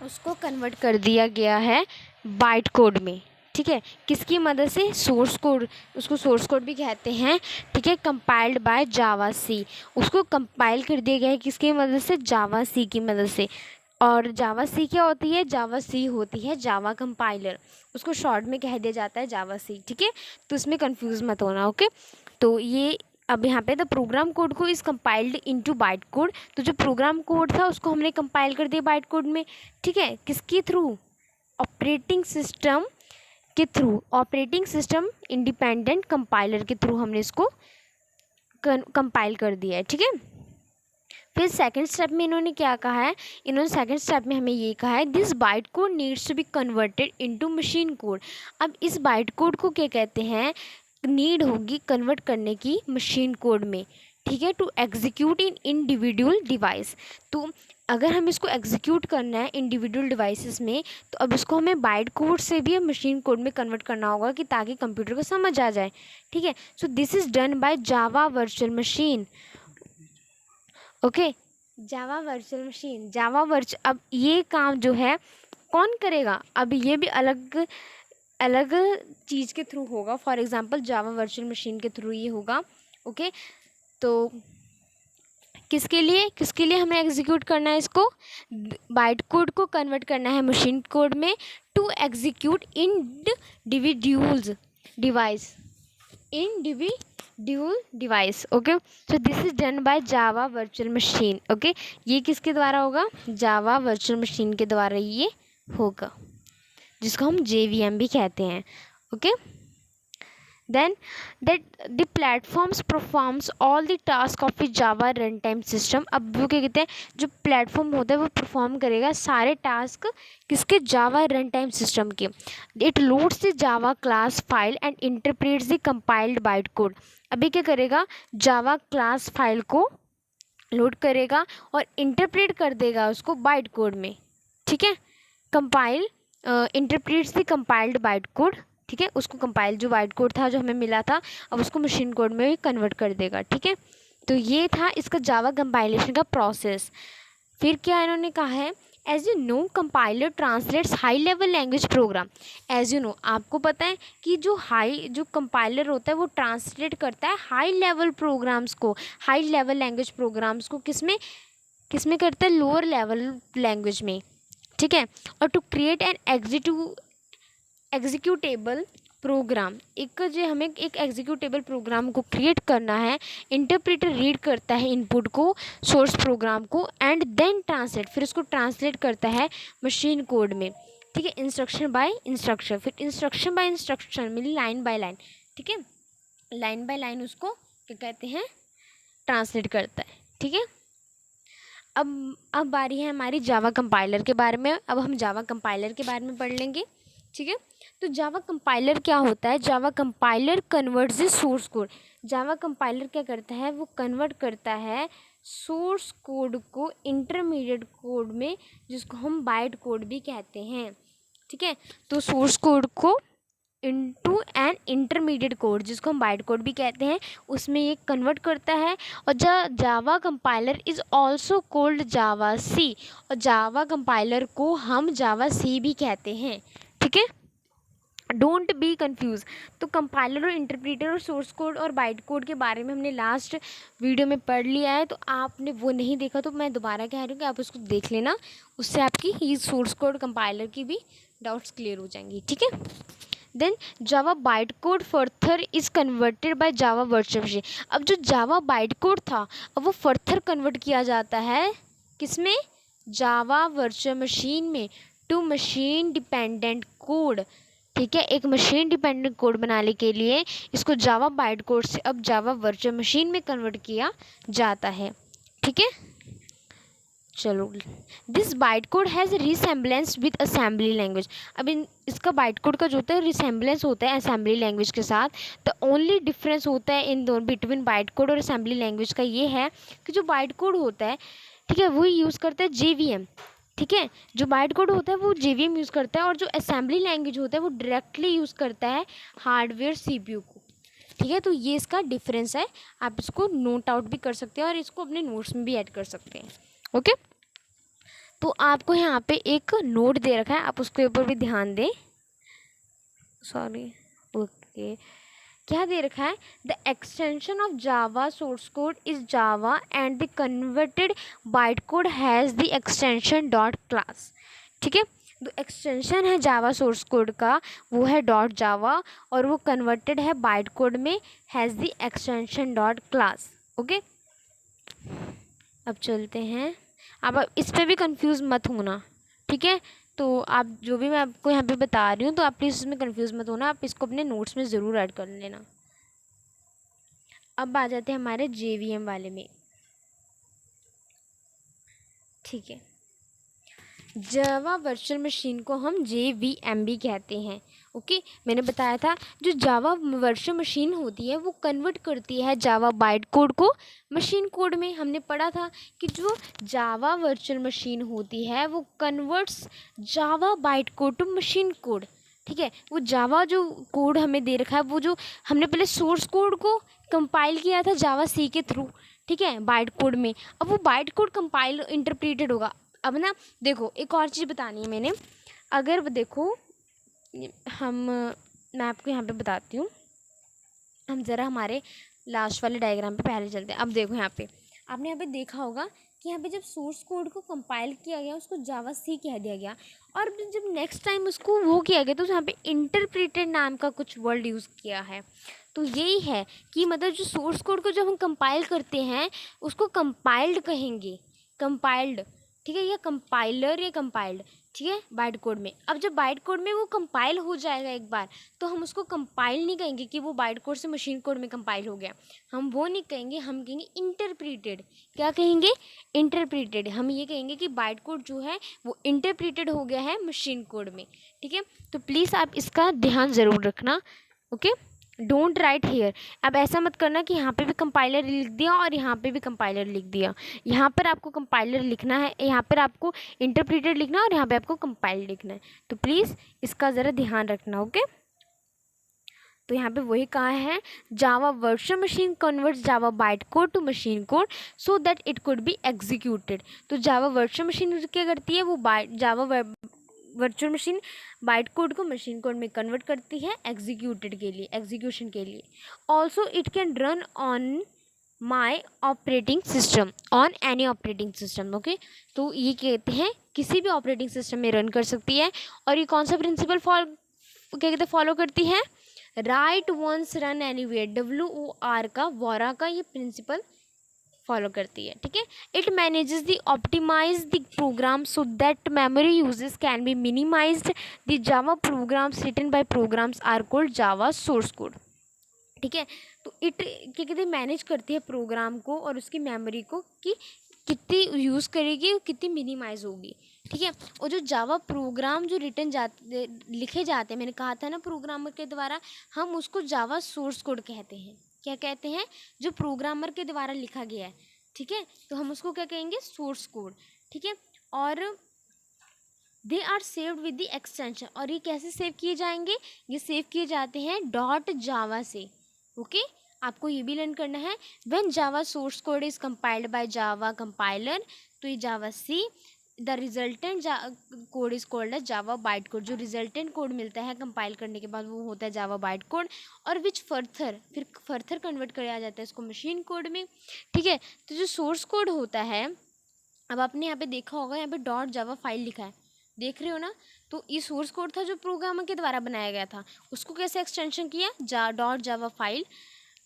उसको कन्वर्ट कर दिया गया है बाइट कोड में, ठीक है, किसकी मदद से, सोर्स कोड, उसको सोर्स कोड भी कहते हैं, ठीक है, कंपाइल्ड बाय जावा सी, उसको कंपाइल कर दिया गया है किसकी मदद से, जावा सी की मदद से। और जावा सी क्या होती है, जावा सी होती है जावा कंपाइलर, उसको शॉर्ट में कह दिया जाता है जावा सी, ठीक है, तो इसमें कंफ्यूज मत होना, ओके। तो ये अब यहाँ पे द प्रोग्राम कोड को is compiled into byte code, तो जो प्रोग्राम कोड था उसको हमने कंपाइल कर दिया बाइट कोड में, ठीक है, किसके थ्रू, ऑपरेटिंग सिस्टम के through, operating system independent compiler के थ्रू हमने इसको कंपाइल कर दिया है, ठीक है। फिर सेकंड स्टेप में इन्होंने क्या कहा है, इन्होंने सेकंड स्टेप में हमें ये कहा है this byte code needs to be converted into machine code. अब इस बाइट कोड को क्या कहते हैं, नीड होगी कन्वर्ट करने की मशीन कोड में, ठीक है, to execute in individual device. तो अगर हम इसको एग्जीक्यूट करना है इंडिविजुअल डिवाइसेस में, तो अब इसको हमें बाइट कोड से भी मशीन कोड में कन्वर्ट करना होगा कि ताकि कंप्यूटर को समझ आ जाए, ठीक है। So this is done by Java virtual machine, okay, Java virtual machine, अब ये काम जो है कौन करेगा, अब ये भी अलग अलग चीज़ के थ्रू होगा, for example Java virtual machine के थ्रू ये होगा, ओके। तो किसके लिए हमें एग्जीक्यूट करना है, इसको बाइट कोड को कन्वर्ट करना है मशीन कोड में to execute individual device, okay. So this is done by Java virtual machine, okay. ये किसके द्वारा होगा, जावा वर्चुअल मशीन के द्वारा ये होगा, जिसको हम JVM भी कहते हैं, okay. then that the platforms performs all the task of a java runtime system। अब वो क्या कहते हैं, जो प्लेटफॉर्म होता है वो परफॉर्म करेगा सारे टास्क किसके, जावा रन टाइम सिस्टम के। It loads the Java class file and interprets the compiled byte code. अभी क्या करेगा, जावा क्लास फाइल को लोड करेगा और इंटरप्रेट कर देगा उसको बाइट कोड में, ठीक है, compile interprets the compiled byte code, ठीक है, उसको कंपाइल जो बाइट कोड था जो हमें मिला था अब उसको मशीन कोड में कन्वर्ट कर देगा, ठीक है। तो ये था इसका जावा कंपाइलेशन का प्रोसेस। फिर क्या इन्होंने कहा है, as you know compiler translates high level language program. As you know, आपको पता है कि जो कंपाइलर होता है वो ट्रांसलेट करता है हाई लेवल प्रोग्राम्स को, हाई लेवल लैंग्वेज प्रोग्राम्स को किसमें किसमें करता है, लोअर लेवल लैंग्वेज में, ठीक है। और to create an executable program, एक जो हमें एक एग्जीक्यूटेबल प्रोग्राम को क्रिएट करना है, इंटरप्रेटर रीड करता है इनपुट को, सोर्स प्रोग्राम को, एंड देन ट्रांसलेट, फिर उसको ट्रांसलेट करता है मशीन कोड में, ठीक है, इंस्ट्रक्शन बाय इंस्ट्रक्शन, फिर इंस्ट्रक्शन बाय इंस्ट्रक्शन मिली लाइन बाय लाइन, ठीक है, लाइन बाय लाइन उसको क्या कहते हैं, ट्रांसलेट करता है, ठीक है। अब बारी है हमारी जावा कंपाइलर के बारे में। अब हम जावा कंपाइलर के बारे में पढ़ लेंगे, ठीक है। तो जावा कंपाइलर क्या होता है, Java compiler converts the source code. Java compiler क्या करता है, वो कन्वर्ट करता है सोर्स कोड को इंटरमीडिएट कोड में, जिसको हम बाइट कोड भी कहते हैं, ठीक है। तो सोर्स कोड को इनटू एन इंटरमीडिएट कोड, जिसको हम बाइट कोड भी कहते हैं, उसमें ये कन्वर्ट करता है। और Java compiler is also called Java C, और जावा कंपाइलर को हम जावा सी भी कहते हैं, ठीक है। Don't be confuse. तो कंपाइलर और इंटरप्रीटर और सोर्स कोड और बाइट कोड के बारे में हमने लास्ट वीडियो में पढ़ लिया है, तो आपने वो नहीं देखा तो मैं दोबारा कह रही हूँ कि आप उसको देख लेना, उससे आपकी ये सोर्स कोड कंपाइलर की भी डाउट्स क्लियर हो जाएंगी, ठीक है। Then Java byte code further is converted by Java virtual machine. अब जो जावा बाइट कोड था, अब वो फर्थर कन्वर्ट किया जाता है किसमें, जावा वर्चुअल मशीन में, टू मशीन डिपेंडेंट कोड, ठीक है। एक मशीन डिपेंडेंट कोड बनाने के लिए इसको जावा बाइट कोड से अब जावा वर्चुअल मशीन में कन्वर्ट किया जाता है, ठीक है। चलो, this byte code has resemblance with assembly language. अब इसका बाइट कोड का जो होता है रिसेम्बलेंस होता है असेंबली लैंग्वेज के साथ। द ओनली डिफरेंस होता है इन दोनों बिटवीन बाइट कोड और असेंबली लैंग्वेज का ये है कि जो बाइट कोड होता है, ठीक है, वो यूज़ करता है JVM, ठीक है। जो बाइट कोड होता है वो JVM यूज़ करता है, और जो असेंबली लैंग्वेज होता है वो डायरेक्टली यूज़ करता है हार्डवेयर CPU को, ठीक है। तो ये इसका डिफरेंस है, आप इसको नोट आउट भी कर सकते हैं और इसको अपने नोट्स में भी ऐड कर सकते हैं, ओके। तो आपको यहाँ पे एक नोट दे रखा है, आप उसके ऊपर भी ध्यान दें, सॉरी, ओके। क्या दे रखा है, the extension of Java source code is Java and the converted byte code has the extension dot class, ठीक है। तो एक्सटेंशन है जावा सोर्स कोड का वो है डॉट जावा, और वो कन्वर्टेड है बाइट कोड में has the extension dot class, okay. अब चलते हैं, अब इस पर भी कंफ्यूज मत होना, ठीक है। तो आप जो भी मैं आपको यहाँ पे बता रही हूँ, तो आप प्लीज़ इसमें कंफ्यूज मत होना, आप इसको अपने नोट्स में ज़रूर ऐड कर लेना। अब आ जाते हैं हमारे JVM वाले में, ठीक है। जावा वर्चुअल मशीन को हम JVM भी कहते हैं, ओके। मैंने बताया था जो जावा वर्चुअल मशीन होती है वो कन्वर्ट करती है जावा बाइट कोड को मशीन कोड में। हमने पढ़ा था कि जो जावा वर्चुअल मशीन होती है वो converts Java byte code to machine code, ठीक है। वो जावा जो कोड हमें दे रखा है, वो जो हमने पहले सोर्स कोड को कंपाइल किया था जावा सी के थ्रू, ठीक है, बाइट कोड में। अब वो बाइट कोड कंपाइल इंटरप्रेटेड होगा। अब ना देखो, एक और चीज़ बतानी है मैंने, अगर देखो मैं आपको यहाँ पे बताती हूँ, हम ज़रा हमारे लास्ट वाले डायग्राम पे पहले चलते हैं। अब देखो यहाँ पे आपने यहाँ पे देखा होगा कि यहाँ पे जब सोर्स कोड को कंपाइल किया गया उसको जावा सी कह दिया गया, और जब नेक्स्ट टाइम उसको वो किया गया तो यहाँ पे इंटरप्रेटेड नाम का कुछ वर्ड यूज़ किया है। तो यही है कि मतलब जो सोर्स कोड को जब हम कंपाइल करते हैं उसको कंपाइल्ड कहेंगे, कंपाइल्ड, ठीक है, या कंपाइलर या कंपाइल्ड, ठीक है, बाइट कोड में। अब जब बाइट कोड में वो कंपाइल हो जाएगा एक बार, तो हम उसको कंपाइल नहीं कहेंगे कि वो बाइट कोड से मशीन कोड में कंपाइल हो गया, हम वो नहीं कहेंगे, हम कहेंगे इंटरप्रीटेड। क्या कहेंगे, इंटरप्रीटेड। हम ये कहेंगे कि बाइट कोड जो है वो इंटरप्रीटेड हो गया है मशीन कोड में, ठीक है। तो प्लीज़ आप इसका ध्यान ज़रूर रखना, ओके। Don't write hair. अब ऐसा मत करना कि यहाँ पे भी कंपाइलर लिख दिया और यहाँ पे भी कंपाइलर लिख दिया। यहाँ पर आपको कंपाइलर लिखना है, यहाँ पर आपको इंटरप्रेटेड लिखना है और यहाँ पे आपको कंपाइल लिखना है। तो प्लीज़ इसका ज़रा ध्यान रखना, ओके। तो यहाँ पे वही कहा है, Java virtual machine converts Java byte code to machine code so that it could be executed. तो जावा वर्चुअल मशीन क्या करती है, वो Java virtual machine byte code को मशीन कोड में कन्वर्ट करती है एग्जीक्यूटेड के लिए, एग्जीक्यूशन के लिए। Also it can run on my operating system, on any operating system. Okay, तो ये कहते हैं किसी भी ऑपरेटिंग सिस्टम में रन कर सकती है। और ये कौन सा प्रिंसिपल क्या कहते हैं फॉलो करती है, right once run anywhere, WOR का, वोरा का ये प्रिंसिपल फॉलो करती है। ठीक है, it manages the optimise the program so that memory uses can be minimised. The Java programs written by programs are called Java source code. ठीक है, तो इट क्या कहते हैं मैनेज करती है प्रोग्राम को और उसकी मेमोरी को कि कितनी यूज़ करेगी और कितनी मिनिमाइज होगी। ठीक है, और जो जावा प्रोग्राम जो लिखे जाते हैं, मैंने कहा था ना प्रोग्रामर के द्वारा, हम उसको जावा सोर्स कोड कहते हैं। क्या कहते हैं, जो प्रोग्रामर के द्वारा लिखा गया है। ठीक है, तो हम उसको क्या कहेंगे, सोर्स कोड। ठीक है, और they are saved with the extension, और ये कैसे सेव किए जाएंगे, ये सेव किए जाते हैं .java से। ओके, आपको ये भी लर्न करना है। When Java source code is compiled by Java compiler, तो ये Java C, the resultant code is called as Java byte code. जो रिजल्टेंट कोड मिलता है कंपाइल करने के बाद वो होता है जावा बाइट कोड, और विच फिर फर्थर कन्वर्ट किया जाता है इसको मशीन कोड में। ठीक है, तो जो सोर्स कोड होता है, अब आपने यहाँ पे देखा होगा, यहाँ पे .java फाइल लिखा है, देख रहे हो ना, तो ये सोर्स कोड था जो प्रोग्रामर के द्वारा बनाया गया था, उसको कैसे एक्सटेंशन किया, .java फाइल।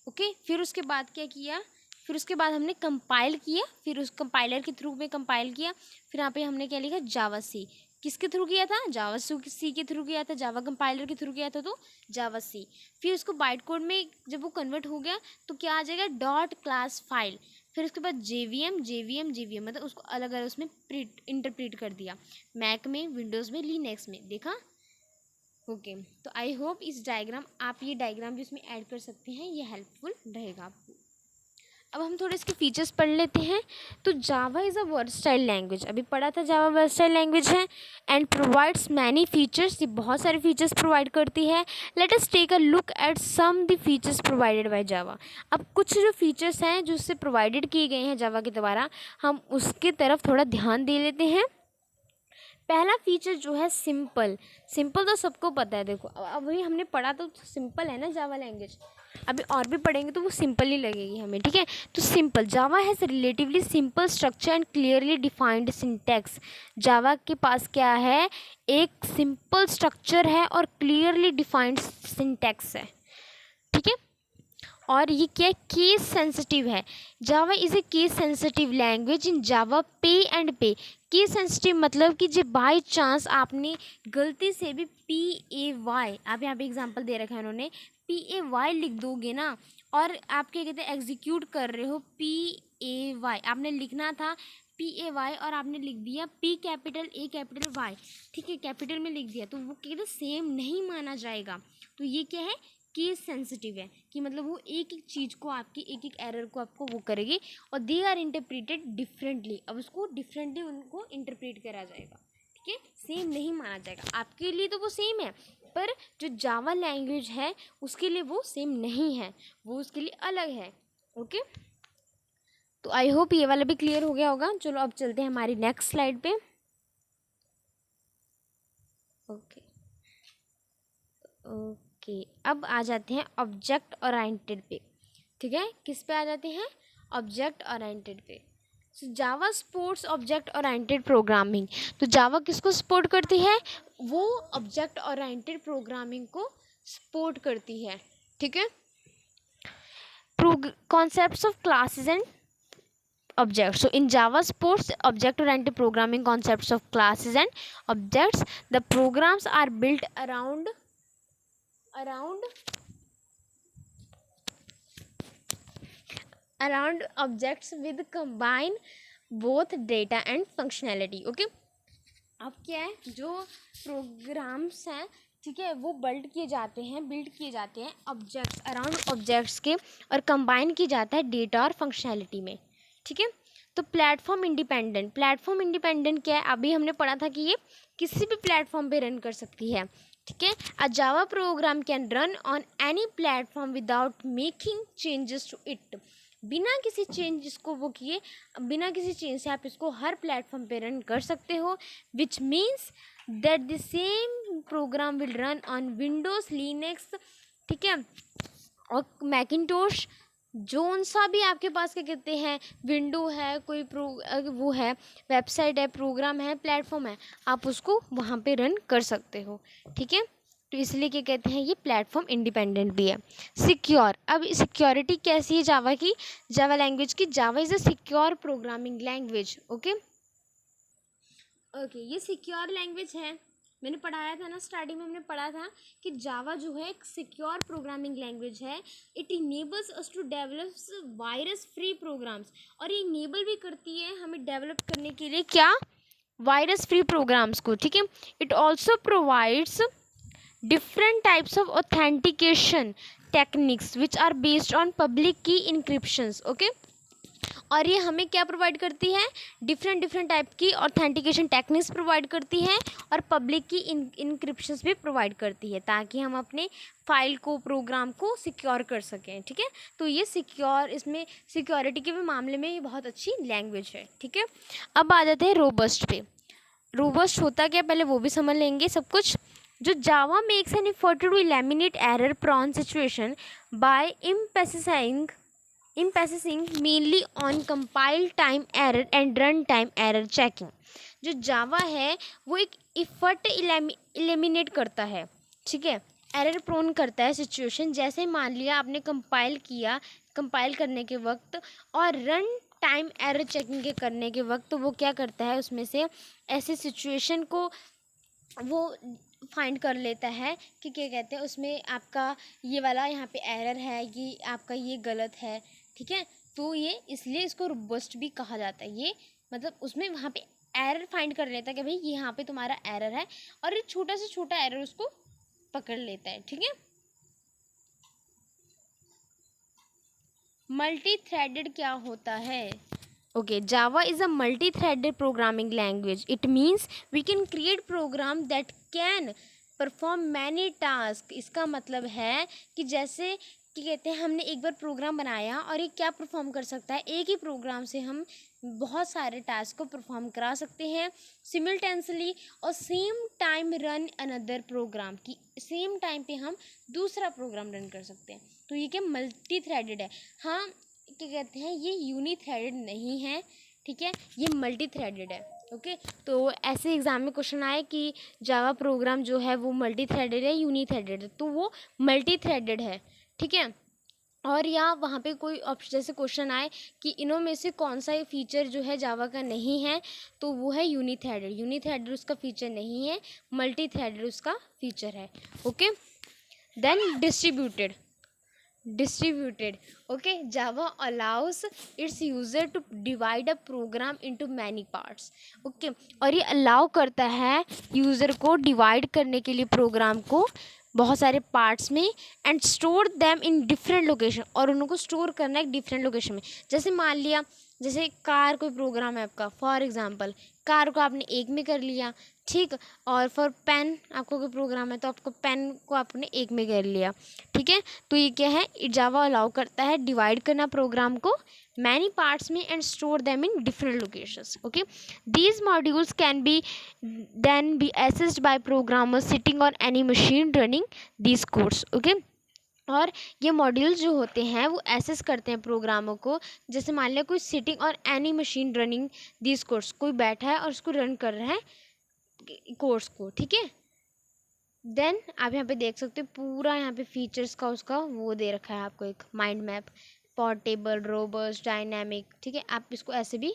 ओके, फिर उसके बाद क्या किया, फिर उसके बाद हमने कंपाइल किया, फिर उस कंपाइलर के थ्रू में कंपाइल किया, फिर यहाँ पे हमने क्या लिखा, जावा सी। किसके थ्रू किया था, जावा सी के थ्रू किया था, जावा कंपाइलर के थ्रू किया था, तो जावा सी। फिर उसको बाइट कोड में जब वो कन्वर्ट हो गया तो क्या आ जाएगा, .class फाइल। फिर उसके बाद JVM मतलब उसको अलग अलग उसमें इंटरप्रेट कर दिया, मैक में, विंडोज़ में, लिनक्स में, देखा। ओके, तो आई होप इस डायग्राम, आप ये डायग्राम भी उसमें ऐड कर सकते हैं, ये हेल्पफुल रहेगा आपको। अब हम थोड़े इसके फीचर्स पढ़ लेते हैं। तो Java is a versatile language, अभी पढ़ा था जावा वर्सटाइल लैंग्वेज है, एंड प्रोवाइड्स मैनी फीचर्स, ये बहुत सारे फीचर्स प्रोवाइड करती है। Let us take a look at some the features provided by Java. अब कुछ जो फीचर्स हैं जो उससे प्रोवाइडेड किए गए हैं जावा के द्वारा, हम उसके तरफ थोड़ा ध्यान दे लेते हैं। पहला फीचर जो है सिंपल तो सबको पता है। देखो अभी हमने पढ़ा तो सिंपल है ना जावा लैंग्वेज, अभी और भी पढ़ेंगे तो वो सिंपल ही लगेगी हमें। ठीक है, तो simple, Java has relatively simple structure and clearly defined syntax. Java के पास क्या है, एक सिंपल स्ट्रक्चर है और क्लियरली डिफाइंड सिंटैक्स है। ठीक है, और ये क्या है, केस सेंसिटिव है। Java is a case sensitive language in Java P and पे। केस सेंसिटिव मतलब कि जब बाई चांस आपने गलती से भी PAY, आप यहाँ पे एग्जांपल दे रखा है उन्होंने, PAY लिख दोगे ना, और आप क्या कहते हैं एग्जीक्यूट कर रहे हो PAY, आपने लिखना था PAY और आपने लिख दिया P capital A capital Y, ठीक है, कैपिटल में लिख दिया, तो वो क्या कहते हैं सेम नहीं माना जाएगा। तो ये क्या है, केस सेंसिटिव है, कि मतलब वो एक एक चीज़ को, आपकी एक एक एरर को आपको वो करेगी, और दे आर इंटरप्रेटेड डिफरेंटली, अब उसको डिफरेंटली उनको इंटरप्रेट करा जाएगा। ठीक है, सेम नहीं माना जाएगा। आपके लिए तो वो सेम है, पर जो जावा लैंग्वेज है उसके लिए वो सेम नहीं है, वो उसके लिए अलग है। ओके, तो आई होप ये वाला भी क्लियर हो गया होगा। चलो अब चलते हैं हमारी नेक्स्ट स्लाइड पे। ओके, अब आ जाते हैं ऑब्जेक्ट ओरिएंटेड पे। ठीक है, किस पे आ जाते हैं, ऑब्जेक्ट ओरिएंटेड पे। सो जावा सपोर्ट्स ऑब्जेक्ट ओरिएंटेड प्रोग्रामिंग। तो जावा किसको सपोर्ट करती है, वो ऑब्जेक्ट ओरिएंटेड प्रोग्रामिंग को सपोर्ट करती है। ठीक है, concepts of classes and objects. So in Java supports object oriented programming concepts of classes and objects. The programs are built around objects with combine both data and functionality. Okay, अब क्या है, जो प्रोग्राम्स हैं, ठीक है, वो बिल्ड किए जाते हैं ऑब्जेक्ट्स, अराउंड ऑब्जेक्ट्स के, और कंबाइन किया जाता है डेटा और फंक्शनैलिटी में। ठीक है, तो प्लेटफॉर्म इंडिपेंडेंट क्या है, अभी हमने पढ़ा था कि ये किसी भी प्लेटफॉर्म पे रन कर सकती है। ठीक है। Uh Java program can run on any platform without making changes to it. बिना किसी चेंज इसको वो किए, बिना किसी चेंज से आप इसको हर प्लेटफॉर्म पे रन कर सकते हो, which means that the same programme will run on Windows, Linux, ठीक है, और मैकिंटोश, जोन सा भी आपके पास क्या कहते हैं विंडो है, कोई वो है वेबसाइट है, प्रोग्राम है, प्लेटफॉर्म है, आप उसको वहाँ पे रन कर सकते हो, ठीक है। तो इसलिए क्या कहते हैं ये प्लेटफॉर्म इंडिपेंडेंट भी है। सिक्योर, अब सिक्योरिटी कैसी है जावा की, जावा लैंग्वेज की, जावा is a secure programming language. Okay okay, ये सिक्योर लैंग्वेज है। मैंने पढ़ाया था ना, स्टार्टिंग में हमने पढ़ा था कि जावा जो है एक सिक्योर प्रोग्रामिंग लैंग्वेज है। It enables us to develop virus free programs, और ये इनेबल भी करती है हमें डेवलप करने के लिए क्या, वायरस फ्री प्रोग्राम्स को, ठीक है। It also provides different types of authentication techniques which are based on public key encryptions। okay, और ये हमें क्या प्रोवाइड करती है, डिफरेंट टाइप की ऑथेंटिकेशन टेक्निक्स प्रोवाइड करती है, और पब्लिक की इनक्रिप्शंस भी प्रोवाइड करती है, ताकि हम अपने फाइल को, प्रोग्राम को सिक्योर कर सकें, ठीक है। तो ये सिक्योर, इसमें सिक्योरिटी के भी मामले में ये बहुत अच्छी लैंग्वेज है, ठीक है। अब आ जाते हैं रोबस्ट पे। रोबस्ट होता क्या, पहले वो भी समझ लेंगे सब कुछ। जो Java makes an effort to eliminate error prone situation by emphasis mainly on compile time error and run time error checking। जो जावा है वो एक इफर्ट एलिमिनेट करता है, ठीक है, एरर प्रोन करता है सिचुएशन, जैसे मान लिया आपने कंपाइल किया, कंपाइल करने के वक्त, और रन टाइम एरर चेकिंग के करने के वक्त वो क्या करता है, उसमें से ऐसे सिचुएशन को वो फाइंड कर लेता है कि क्या कहते हैं उसमें आपका ये वाला यहाँ पे एरर है, ये आपका ये गलत है, ठीक है। तो ये इसलिए इसको रोबस्ट भी कहा जाता है। ये मतलब उसमें वहाँ पे एरर फाइंड कर लेता है कि भाई यहाँ पे तुम्हारा एरर है, और ये छोटा से छोटा एरर उसको पकड़ लेता है, ठीक है। मल्टी थ्रेडेड क्या होता है? Okay, Java is a multi-threaded programming language. It means we can create program that can perform many tasks। इसका मतलब है कि जैसे कि कहते हैं हमने एक बार प्रोग्राम बनाया और ये क्या परफॉर्म कर सकता है, एक ही प्रोग्राम से हम बहुत सारे टास्क को परफॉर्म करा सकते हैं सिमिल्टेनियसली, और same time run another program, की सेम टाइम पे हम दूसरा प्रोग्राम रन कर सकते हैं। तो ये क्या मल्टी थ्रेडेड है। हाँ, क्या कहते हैं ये यूनी थ्रेडेड नहीं है, ठीक है, ये मल्टी थ्रेडेड है। ओके, तो ऐसे एग्जाम में क्वेश्चन आए कि जावा प्रोग्राम जो है वो मल्टी थ्रेडेड है, यूनी थ्रेडेड है, तो वो मल्टी थ्रेडेड है, ठीक है। और या वहाँ पे कोई ऑप्शन जैसे क्वेश्चन आए कि इनों में से कौन सा फीचर जो है जावा का नहीं है, तो वो है यूनी थ्रेडेड। यूनी थ्रेडेड उसका फीचर नहीं है, मल्टी थ्रेडेड उसका फीचर है। Okay, then distributed okay, Java allows its user to divide a program into many parts। okay, और ये अलाउ करता है यूज़र को डिवाइड करने के लिए प्रोग्राम को बहुत सारे पार्ट्स में, and store them in different location, और उनको स्टोर करना है डिफरेंट लोकेशन में। जैसे मान लिया, जैसे कार कोई प्रोग्राम है आपका, फॉर एग्जांपल कार को आपने एक में कर लिया, ठीक, और फॉर पेन आपको कोई प्रोग्राम है तो आपको पेन को आपने एक में कर लिया, ठीक है। तो ये क्या है, जावा अलाउ करता है डिवाइड करना प्रोग्राम को मैनी पार्ट्स में and store them in different locations. Okay, these modules can be then be accessed by programmers sitting on any machine running these codes. Okay, और ये मॉड्यूल जो होते हैं वो एसेस करते हैं प्रोग्रामों को, जैसे मान लिया कोई सिटिंग और any machine running this course, कोई बैठा है और उसको रन कर रहा है कोर्स को, ठीक है। देन आप यहाँ पे देख सकते हो पूरा यहाँ पे फीचर्स का उसका वो दे रखा है आपको, एक mind map, portable, robust, dynamic, ठीक है। आप इसको ऐसे भी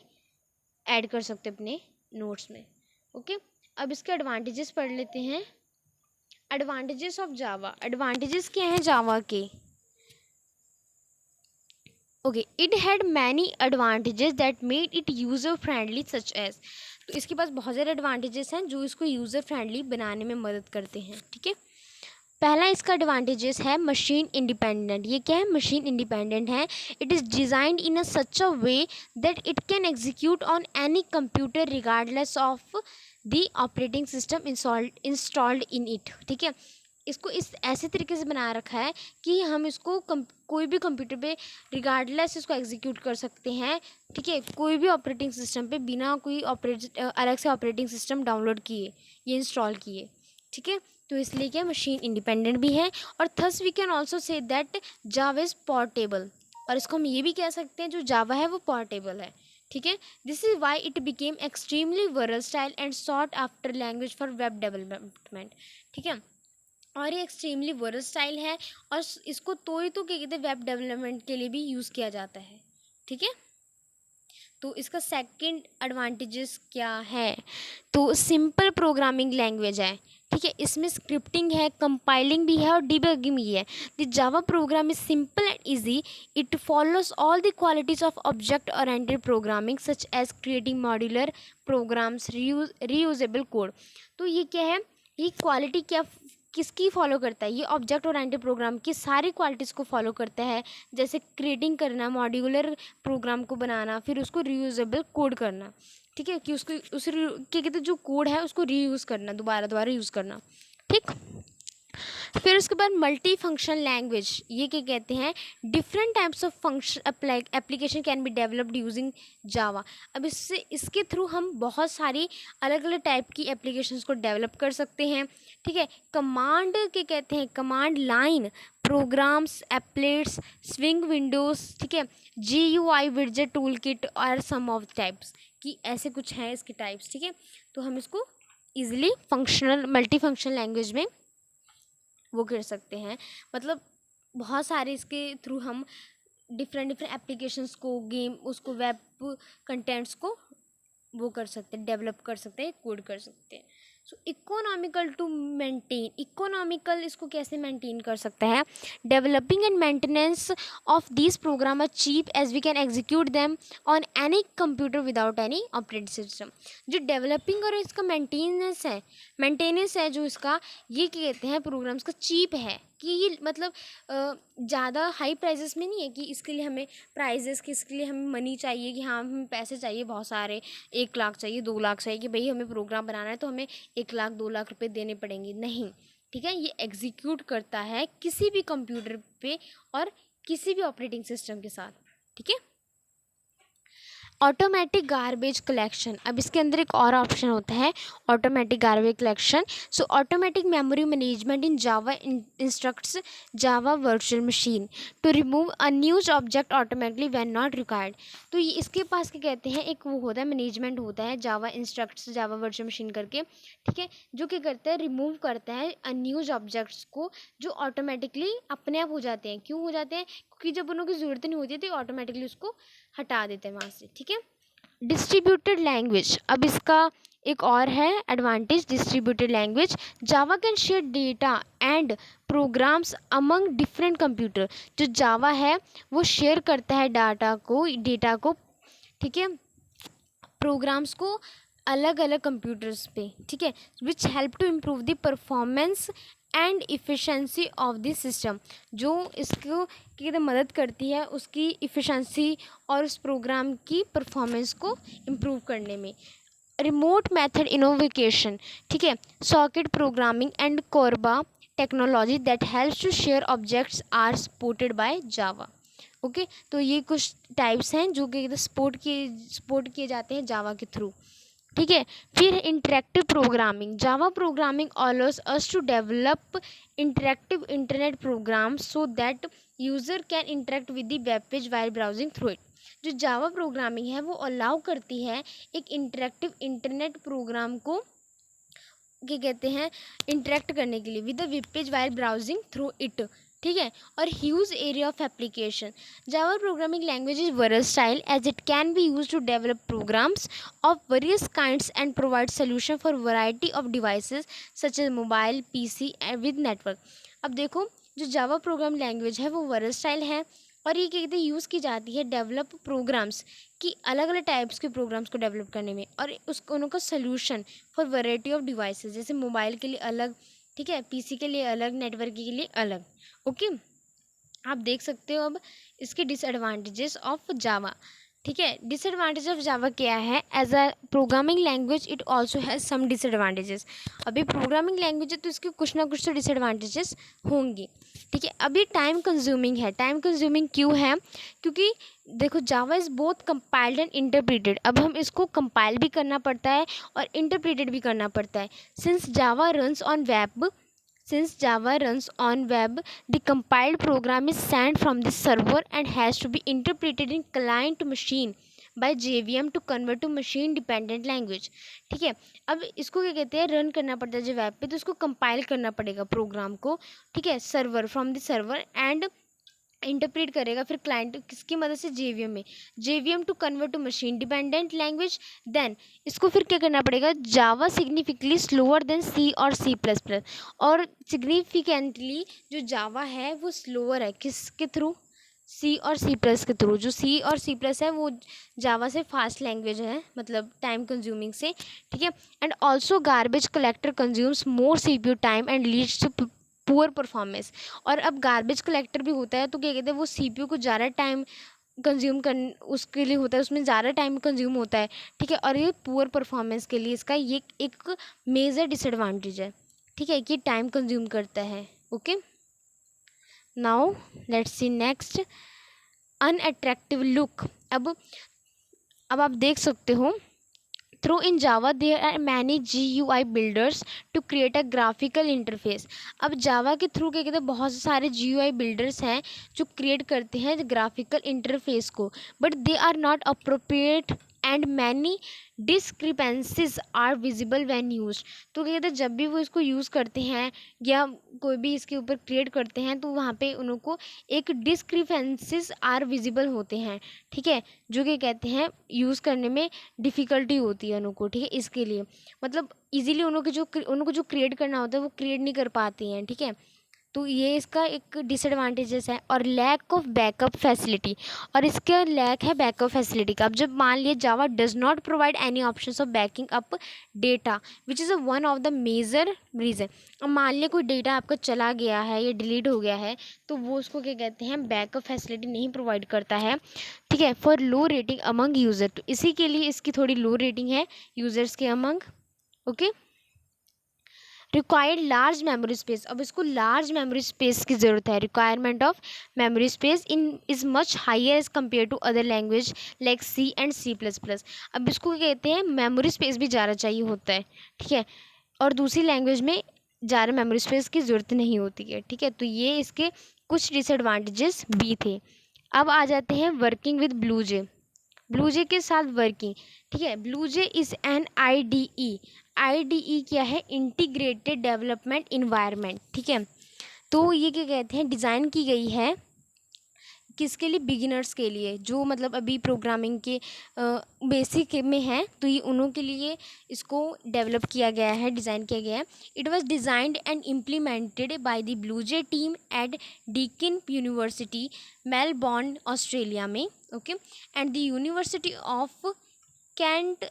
ऐड कर सकते हो अपने नोट्स में। ओके, अब इसके एडवांटेजेस पढ़ लेते हैं। एडवांटेजेस ऑफ जावा, एडवांटेजेस क्या हैं जावा के? Okay, it had many advantages that made it user friendly such as. तो इसके पास बहुत ज़्यादा एडवांटेजेस हैं जो इसको यूज़र फ्रेंडली बनाने में मदद करते हैं, ठीक है। पहला इसका एडवांटेजेस है मशीन इंडिपेंडेंट। ये क्या है, मशीन इंडिपेंडेंट है। It is designed in a such a way that it can execute on any computer regardless of the operating system installed in it. ठीक है, इसको इस ऐसे तरीके से बना रखा है कि हम इसको कोई भी कंप्यूटर पे रिगार्डलेस इसको एग्जीक्यूट कर सकते हैं। ठीक है, कोई भी ऑपरेटिंग सिस्टम पे बिना कोई अलग से ऑपरेटिंग सिस्टम डाउनलोड किए ये इंस्टॉल किए। ठीक है, तो इसलिए क्या मशीन इंडिपेंडेंट भी है। और thus we can also say that Java is portable, और इसको हम ये भी कह सकते हैं जो जावा है वो पोर्टेबल है। ठीक है, this is why it became extremely versatile and sought after language for web development. ठीक है, और ये एक्सट्रीमली वर्सटाइल है और इसको तो क्या कहते हैं वेब डेवलपमेंट के लिए भी यूज़ किया जाता है। ठीक है, तो इसका सेकंड एडवांटेजेस क्या है, तो सिंपल प्रोग्रामिंग लैंग्वेज है। ठीक है, इसमें स्क्रिप्टिंग है, कंपाइलिंग भी है और डिबगिंग भी है। The Java program is simple and easy, it follows all the qualities of object oriented programming such as creating modular programs, reusable code. तो ये क्या है, ये क्वालिटी क्या किसकी फॉलो करता है, ये ऑब्जेक्ट ओरिएंटेड प्रोग्राम की सारी क्वालिटीज़ को फॉलो करता है, जैसे क्रिएटिंग करना, मॉड्यूलर प्रोग्राम को बनाना, फिर उसको रीयूजेबल कोड करना। ठीक है, कि उसको उस क्या कहते हैं जो कोड है उसको रीयूज़ करना, दोबारा यूज़ करना। ठीक, फिर उसके बाद मल्टी फंक्शन लैंग्वेज, ये क्या कहते हैं, different types of function application can be developed using Java. अब इसके थ्रू हम बहुत सारी अलग अलग टाइप की एप्लीकेशंस को डेवलप कर सकते हैं। ठीक है, कमांड के कहते हैं, command line programs, applets, swing windows. ठीक है, GUI विडजेट टूल किट और सम ऑफ टाइप्स, कि ऐसे कुछ हैं इसके टाइप्स। ठीक है, तो हम इसको easily functional multi functional language में वो कर सकते हैं। मतलब बहुत सारे इसके थ्रू हम डिफरेंट एप्लीकेशंस को, गेम उसको, वेब कंटेंट्स को वो कर सकते हैं, डेवलप कर सकते हैं, कोड कर सकते हैं। So economical to maintain, economical इसको कैसे मेंटेन कर सकता है, developing and maintenance of this program are cheap as we can execute them on any computer without any operating system. जो डेवलपिंग और इसका मेंटेनेंस है जो इसका, ये कहते हैं प्रोग्राम्स का चीप है, कि ये मतलब ज़्यादा हाई प्राइजेस में नहीं है, कि इसके लिए हमें प्राइजेस कि इसके लिए हमें मनी चाहिए, कि हाँ हमें पैसे चाहिए बहुत सारे, 1 लाख चाहिए, 2 लाख चाहिए, कि भाई हमें प्रोग्राम बनाना है तो हमें 1 लाख 2 लाख रुपए देने पड़ेंगे, नहीं। ठीक है, ये एग्जीक्यूट करता है किसी भी कंप्यूटर पे और किसी भी ऑपरेटिंग सिस्टम के साथ। ठीक है, ऑटोमेटिक गार्बेज कलेक्शन, अब इसके अंदर एक और ऑप्शन होता है automatic garbage collection. So automatic memory management in Java instructs Java virtual machine to remove unused object automatically when not required. तो ये इसके पास क्या कहते हैं, एक वो होता है मैनेजमेंट होता है जावा इंस्ट्रक्ट्स जावा वर्चुअल मशीन करके। ठीक है, जो क्या करता है, रिमूव करता है अनयूज्ड ऑब्जेक्ट्स को, जो ऑटोमेटिकली अपने आप हो जाते हैं। क्यों हो जाते हैं, क्योंकि जब उनको ज़रूरत नहीं होती है तो ऑटोमेटिकली उसको हटा देते हैं वहाँ से। ठीक है, डिस्ट्रीब्यूटेड लैंग्वेज, अब इसका एक और है advantage distributed language. Java can share data and programs among different computer. जो जावा है वो शेयर करता है डेटा को। ठीक है, प्रोग्राम्स को अलग अलग कंप्यूटर्स पे। ठीक है, which help to improve the performance and efficiency of the system, जो इसको की मदद करती है उसकी इफ़िशेंसी और उस प्रोग्राम की परफॉर्मेंस को इम्प्रूव करने में। रिमोट मेथड इनोवेशन, ठीक है, socket programming and CORBA technology that helps to share objects are supported by Java. Okay, तो ये कुछ टाइप्स हैं जो कि सपोर्ट किए जाते हैं जावा के थ्रू। ठीक है, फिर interactive programming, Java programming allows us to develop interactive internet program so that user can interact with the web page while browsing through it. जो जावा प्रोग्रामिंग है वो अलाउ करती है एक इंटरेक्टिव इंटरनेट प्रोग्राम को क्या कहते हैं इंटरेक्ट करने के लिए with the web page while browsing through it. ठीक है, और huge area of application, Java programming language is versatile as it can be used to develop programs of various kinds and provide solution for variety of devices such as mobile PC and with network। अब देखो, जो जावा प्रोग्राम लैंग्वेज है वो versatile है और ये क्या कहते हैं यूज़ की जाती है डेवलप प्रोग्राम्स की, अलग अलग टाइप्स के प्रोग्राम्स को डेवलप करने में, और उनका solution for variety of devices, जैसे मोबाइल के लिए अलग, ठीक है, पीसी के लिए अलग, नेटवर्क के लिए अलग। ओके, आप देख सकते हो अब इसके डिसएडवांटेजेस ऑफ जावा। ठीक है। डिसएडवांटेज ऑफ जावा क्या है? As a programming language it also has some disadvantages. अभी प्रोग्रामिंग लैंग्वेज है तो इसके कुछ ना कुछ तो डिसएडवांटेजेस होंगी। ठीक है। अभी टाइम कंज्यूमिंग है। टाइम कंज्यूमिंग क्यों है? क्योंकि देखो जावा is both compiled and interpreted. अब हम इसको कंपाइल भी करना पड़ता है और इंटरप्रेटेड भी करना पड़ता है। Since Java runs on web, the compiled program is sent from the server and has to be interpreted in client machine by JVM to convert to machine dependent language। ठीक है। अब इसको क्या कहते हैं? रन करना पड़ता है जो वेब पे, तो इसको कंपाइल करना पड़ेगा प्रोग्राम को। ठीक है। Server, from the server, and interpret करेगा फिर क्लाइंट किसकी मदद से? JVM to convert to machine dependent language. Then इसको फिर क्या करना पड़ेगा? Java significantly slower than C और C++। और सिग्निफिकेंटली जो जावा है वो स्लोअर है किसके थ्रू? C और C+ के थ्रू। जो C और C+ है वो जावा से फास्ट लैंग्वेज है, मतलब टाइम कंज्यूमिंग से। ठीक है। And also garbage collector consumes more CPU time and leads to poor performance. और अब गार्बेज कलेक्टर भी होता है तो क्या कहते हैं? वो CPU को ज़्यादा टाइम कंज्यूम कर उसके लिए होता है, उसमें ज़्यादा टाइम कंज्यूम होता है। ठीक है। और ये पुअर परफॉर्मेंस के लिए इसका ये एक मेजर डिसएडवांटेज है। ठीक है, कि टाइम कंज्यूम करता है। Okay, now let's see next, unattractive look. अब आप देख सकते हो, through in Java there are many GUI builders to create a graphical interface. अब जावा के थ्रू क्या कहते हैं? बहुत सारे GUI बिल्डर्स हैं जो क्रिएट करते हैं ग्राफिकल इंटरफेस को, but they are not appropriate and many discrepancies are visible when used. तो क्या कहते हैं? जब भी वो इसको यूज़ करते हैं या कोई भी इसके ऊपर क्रिएट करते हैं तो वहाँ पे उनको एक डिस्क्रिपेंसीज आर विजिबल होते हैं। ठीक है, जो कि कहते हैं यूज़ करने में डिफ़िकल्टी होती है उनको। ठीक है, इसके लिए मतलब इजीली उनको जो क्रिएट करना होता है वो क्रिएट नहीं कर पाती हैं। ठीक है, तो ये इसका एक डिसएडवांटेजेस है। और लैक ऑफ बैकअप फैसिलिटी, और इसका लैक है बैकअप फैसिलिटी का। अब जब मान लिया Java does not provide any options of backing up data which is one of the major reason. अब मान लिया कोई डेटा आपका चला गया है या डिलीट हो गया है तो वो उसको क्या कहते हैं? बैकअप फैसिलिटी नहीं प्रोवाइड करता है। ठीक है, for low rating among user, तो इसी के लिए इसकी थोड़ी लो रेटिंग है यूज़र्स के among. Okay, required large memory space. अब इसको लार्ज मेमोरी स्पेस की ज़रूरत है। Requirement of memory space in is much higher as compare to other language like C and C++। अब इसको क्या कहते हैं? मेमोरी स्पेस भी ज़्यादा चाहिए होता है। ठीक है, और दूसरी लैंग्वेज में ज़्यादा मेमोरी स्पेस की ज़रूरत नहीं होती है। ठीक है, तो ये इसके कुछ डिसएडवांटेजेस भी थे। अब आ जाते हैं वर्किंग विद ब्लूजे के साथ वर्किंग। ठीक है, ब्लूजे इज़ एन IDE क्या है? Integrated development environment. ठीक है, तो ये क्या कहते हैं? डिज़ाइन की गई है किसके लिए? बिगिनर्स के लिए, जो मतलब अभी प्रोग्रामिंग के बेसिक में है, तो ये उन्हों के लिए इसको डेवलप किया गया है, डिज़ाइन किया गया है। It was designed and implemented by the BlueJ team at Deakin University, Melbourne, Australia में। Okay, and the university of Kent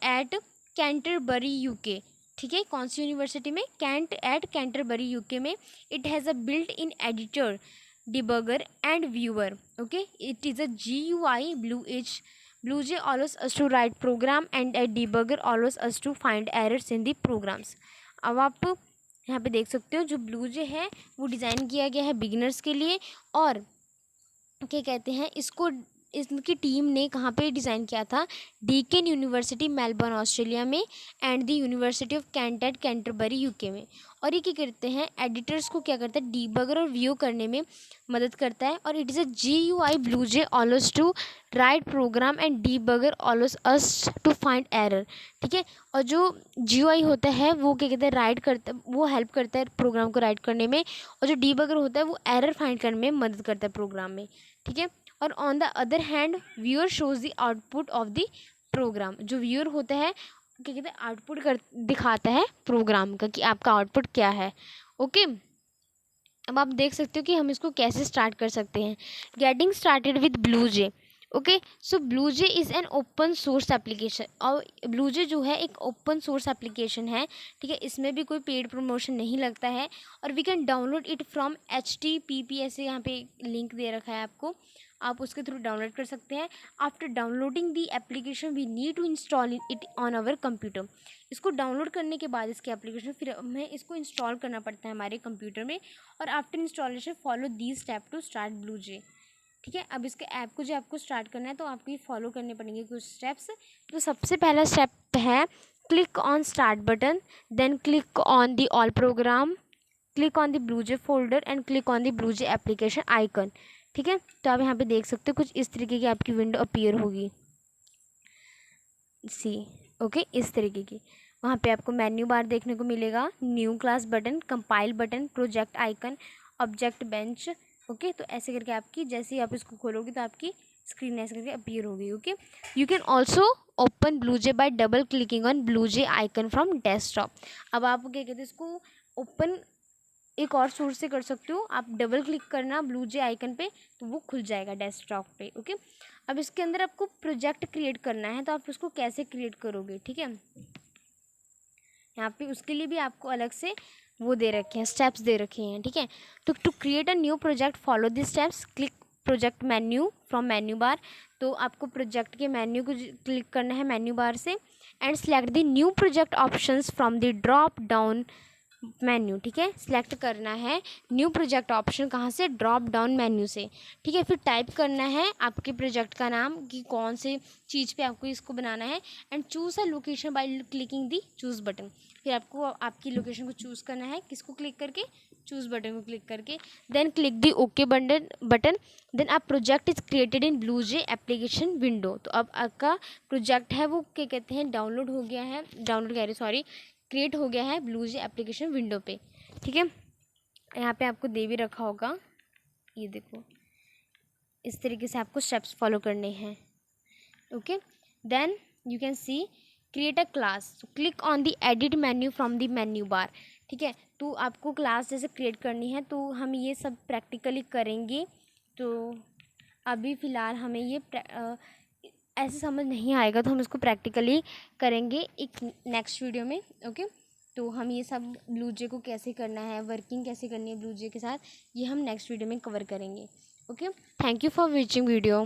at Canterbury UK। ठीक है, कौन सी यूनिवर्सिटी में? कैंट एट कैंटरबरी UK में। It has a built in editor, debugger and viewer. Okay, it is a GUI Blue J allows us to write program and a debugger allows us to find errors in the programs। अब आप यहाँ पे देख सकते हो जो ब्लूजे है वो डिज़ाइन किया गया है बिगिनर्स के लिए, और क्या कहते हैं इसको, इसकी टीम ने कहाँ पे डिज़ाइन किया था? डीकेन यूनिवर्सिटी, मेलबर्न, ऑस्ट्रेलिया में, and the university of Kent at Canterbury UK में। और ये क्या करते हैं? एडिटर्स को क्या करता है? डीबगर और व्यू करने में मदद करता है। और it is a GUI BlueJ always to write program and debugger always us to find error. ठीक है, और जो GUI होता है वो क्या कहते हैं? राइट करता, वो हेल्प करता है प्रोग्राम को राइट करने में, और जो डीबगर होता है वो एरर फाइंड करने में मदद करता है प्रोग्राम में। ठीक है, और on the other hand viewer shows the output of the program. जो व्यूअर होता है क्या कहते हैं? आउटपुट कर दिखाता है प्रोग्राम का कि आपका आउटपुट क्या है। ओके, अब आप देख सकते हो कि हम इसको कैसे स्टार्ट कर सकते हैं। Getting started with BlueJ. Okay. So BlueJ is an open source application, और ब्लूजे जो है एक ओपन सोर्स एप्लीकेशन है, ठीक है। इसमें भी कोई पेड प्रमोशन नहीं लगता है, और we can download it from HTTP, ऐसे यहाँ पे लिंक दे रखा है आपको, आप उसके थ्रू डाउनलोड कर सकते हैं। After downloading the application we need to install it on our computer. इसको डाउनलोड करने के बाद इसकी एप्लीकेशन फिर हमें इसको इंस्टॉल करना पड़ता है हमारे कंप्यूटर में, और after installation follow the step to start BlueJ, ठीक है। अब इसके ऐप को जो आपको स्टार्ट करना है तो आपको ये फॉलो करने पड़ेंगे कुछ स्टेप्स। तो सबसे पहला स्टेप है click on start button, then click on the all program, click on the BlueJ folder and click on the BlueJ application icon, ठीक है। तो आप यहाँ पे देख सकते हो कुछ इस तरीके की आपकी विंडो अपीयर होगी, सी ओके, इस तरीके की। वहाँ पे आपको मेन्यू बार देखने को मिलेगा, new class button, compile button, project icon, object bench, okay. तो ऐसे करके आपकी जैसे ही आप इसको खोलोगे तो आपकी स्क्रीन ऐसे करके अपीयर होगी, okay. You can also open BlueJ bye double clicking on BlueJ icon from desktop. अब आप क्या कहते हैं इसको ओपन एक और सोर्स से कर सकते हो, आप डबल क्लिक करना ब्लूजे आइकन पे तो वो खुल जाएगा डेस्कटॉप पे, ओके। अब इसके अंदर आपको प्रोजेक्ट क्रिएट करना है, तो आप उसको कैसे क्रिएट करोगे, ठीक है। यहाँ पे उसके लिए भी आपको अलग से वो दे रखे हैं, स्टेप्स दे रखे हैं, ठीक है। तो to create a new project follow this steps, click project menu from menu bar. तो आपको प्रोजेक्ट के मेन्यू को क्लिक करना है मेन्यू बार से, and select the new project options from the drop down menu, ठीक है। सिलेक्ट करना है न्यू प्रोजेक्ट ऑप्शन कहाँ से, ड्रॉप डाउन मेन्यू से, ठीक है। फिर टाइप करना है आपके प्रोजेक्ट का नाम कि कौन से चीज़ पे आपको इसको बनाना है, and choose a location by clicking the choose button. फिर आपको आपकी लोकेशन को चूज़ करना है, किसको क्लिक करके, चूज़ बटन को क्लिक करके, देन क्लिक दी ओके बटन। देन आप project is created in BlueJ application window. तो अब आपका प्रोजेक्ट है वो क्या कहते हैं डाउनलोड हो गया है, डाउनलोड कह रहे सॉरी, क्रिएट हो गया है ब्लूजे एप्लीकेशन विंडो पे, ठीक है। यहाँ पे आपको दे भी रखा होगा, ये देखो इस तरीके से आपको स्टेप्स फॉलो करने हैं, okay. Then you can see create a class, click on the edit menu from the menu bar, ठीक है। तो आपको क्लास जैसे क्रिएट करनी है, तो हम ये सब प्रैक्टिकली करेंगे। तो अभी फ़िलहाल हमें ये ऐसे समझ नहीं आएगा, तो हम इसको प्रैक्टिकली करेंगे एक नेक्स्ट वीडियो में, ओके। तो हम ये सब ब्लूजे को कैसे करना है, वर्किंग कैसे करनी है ब्लूजे के साथ, ये हम नेक्स्ट वीडियो में कवर करेंगे, okay. Thank you for watching video.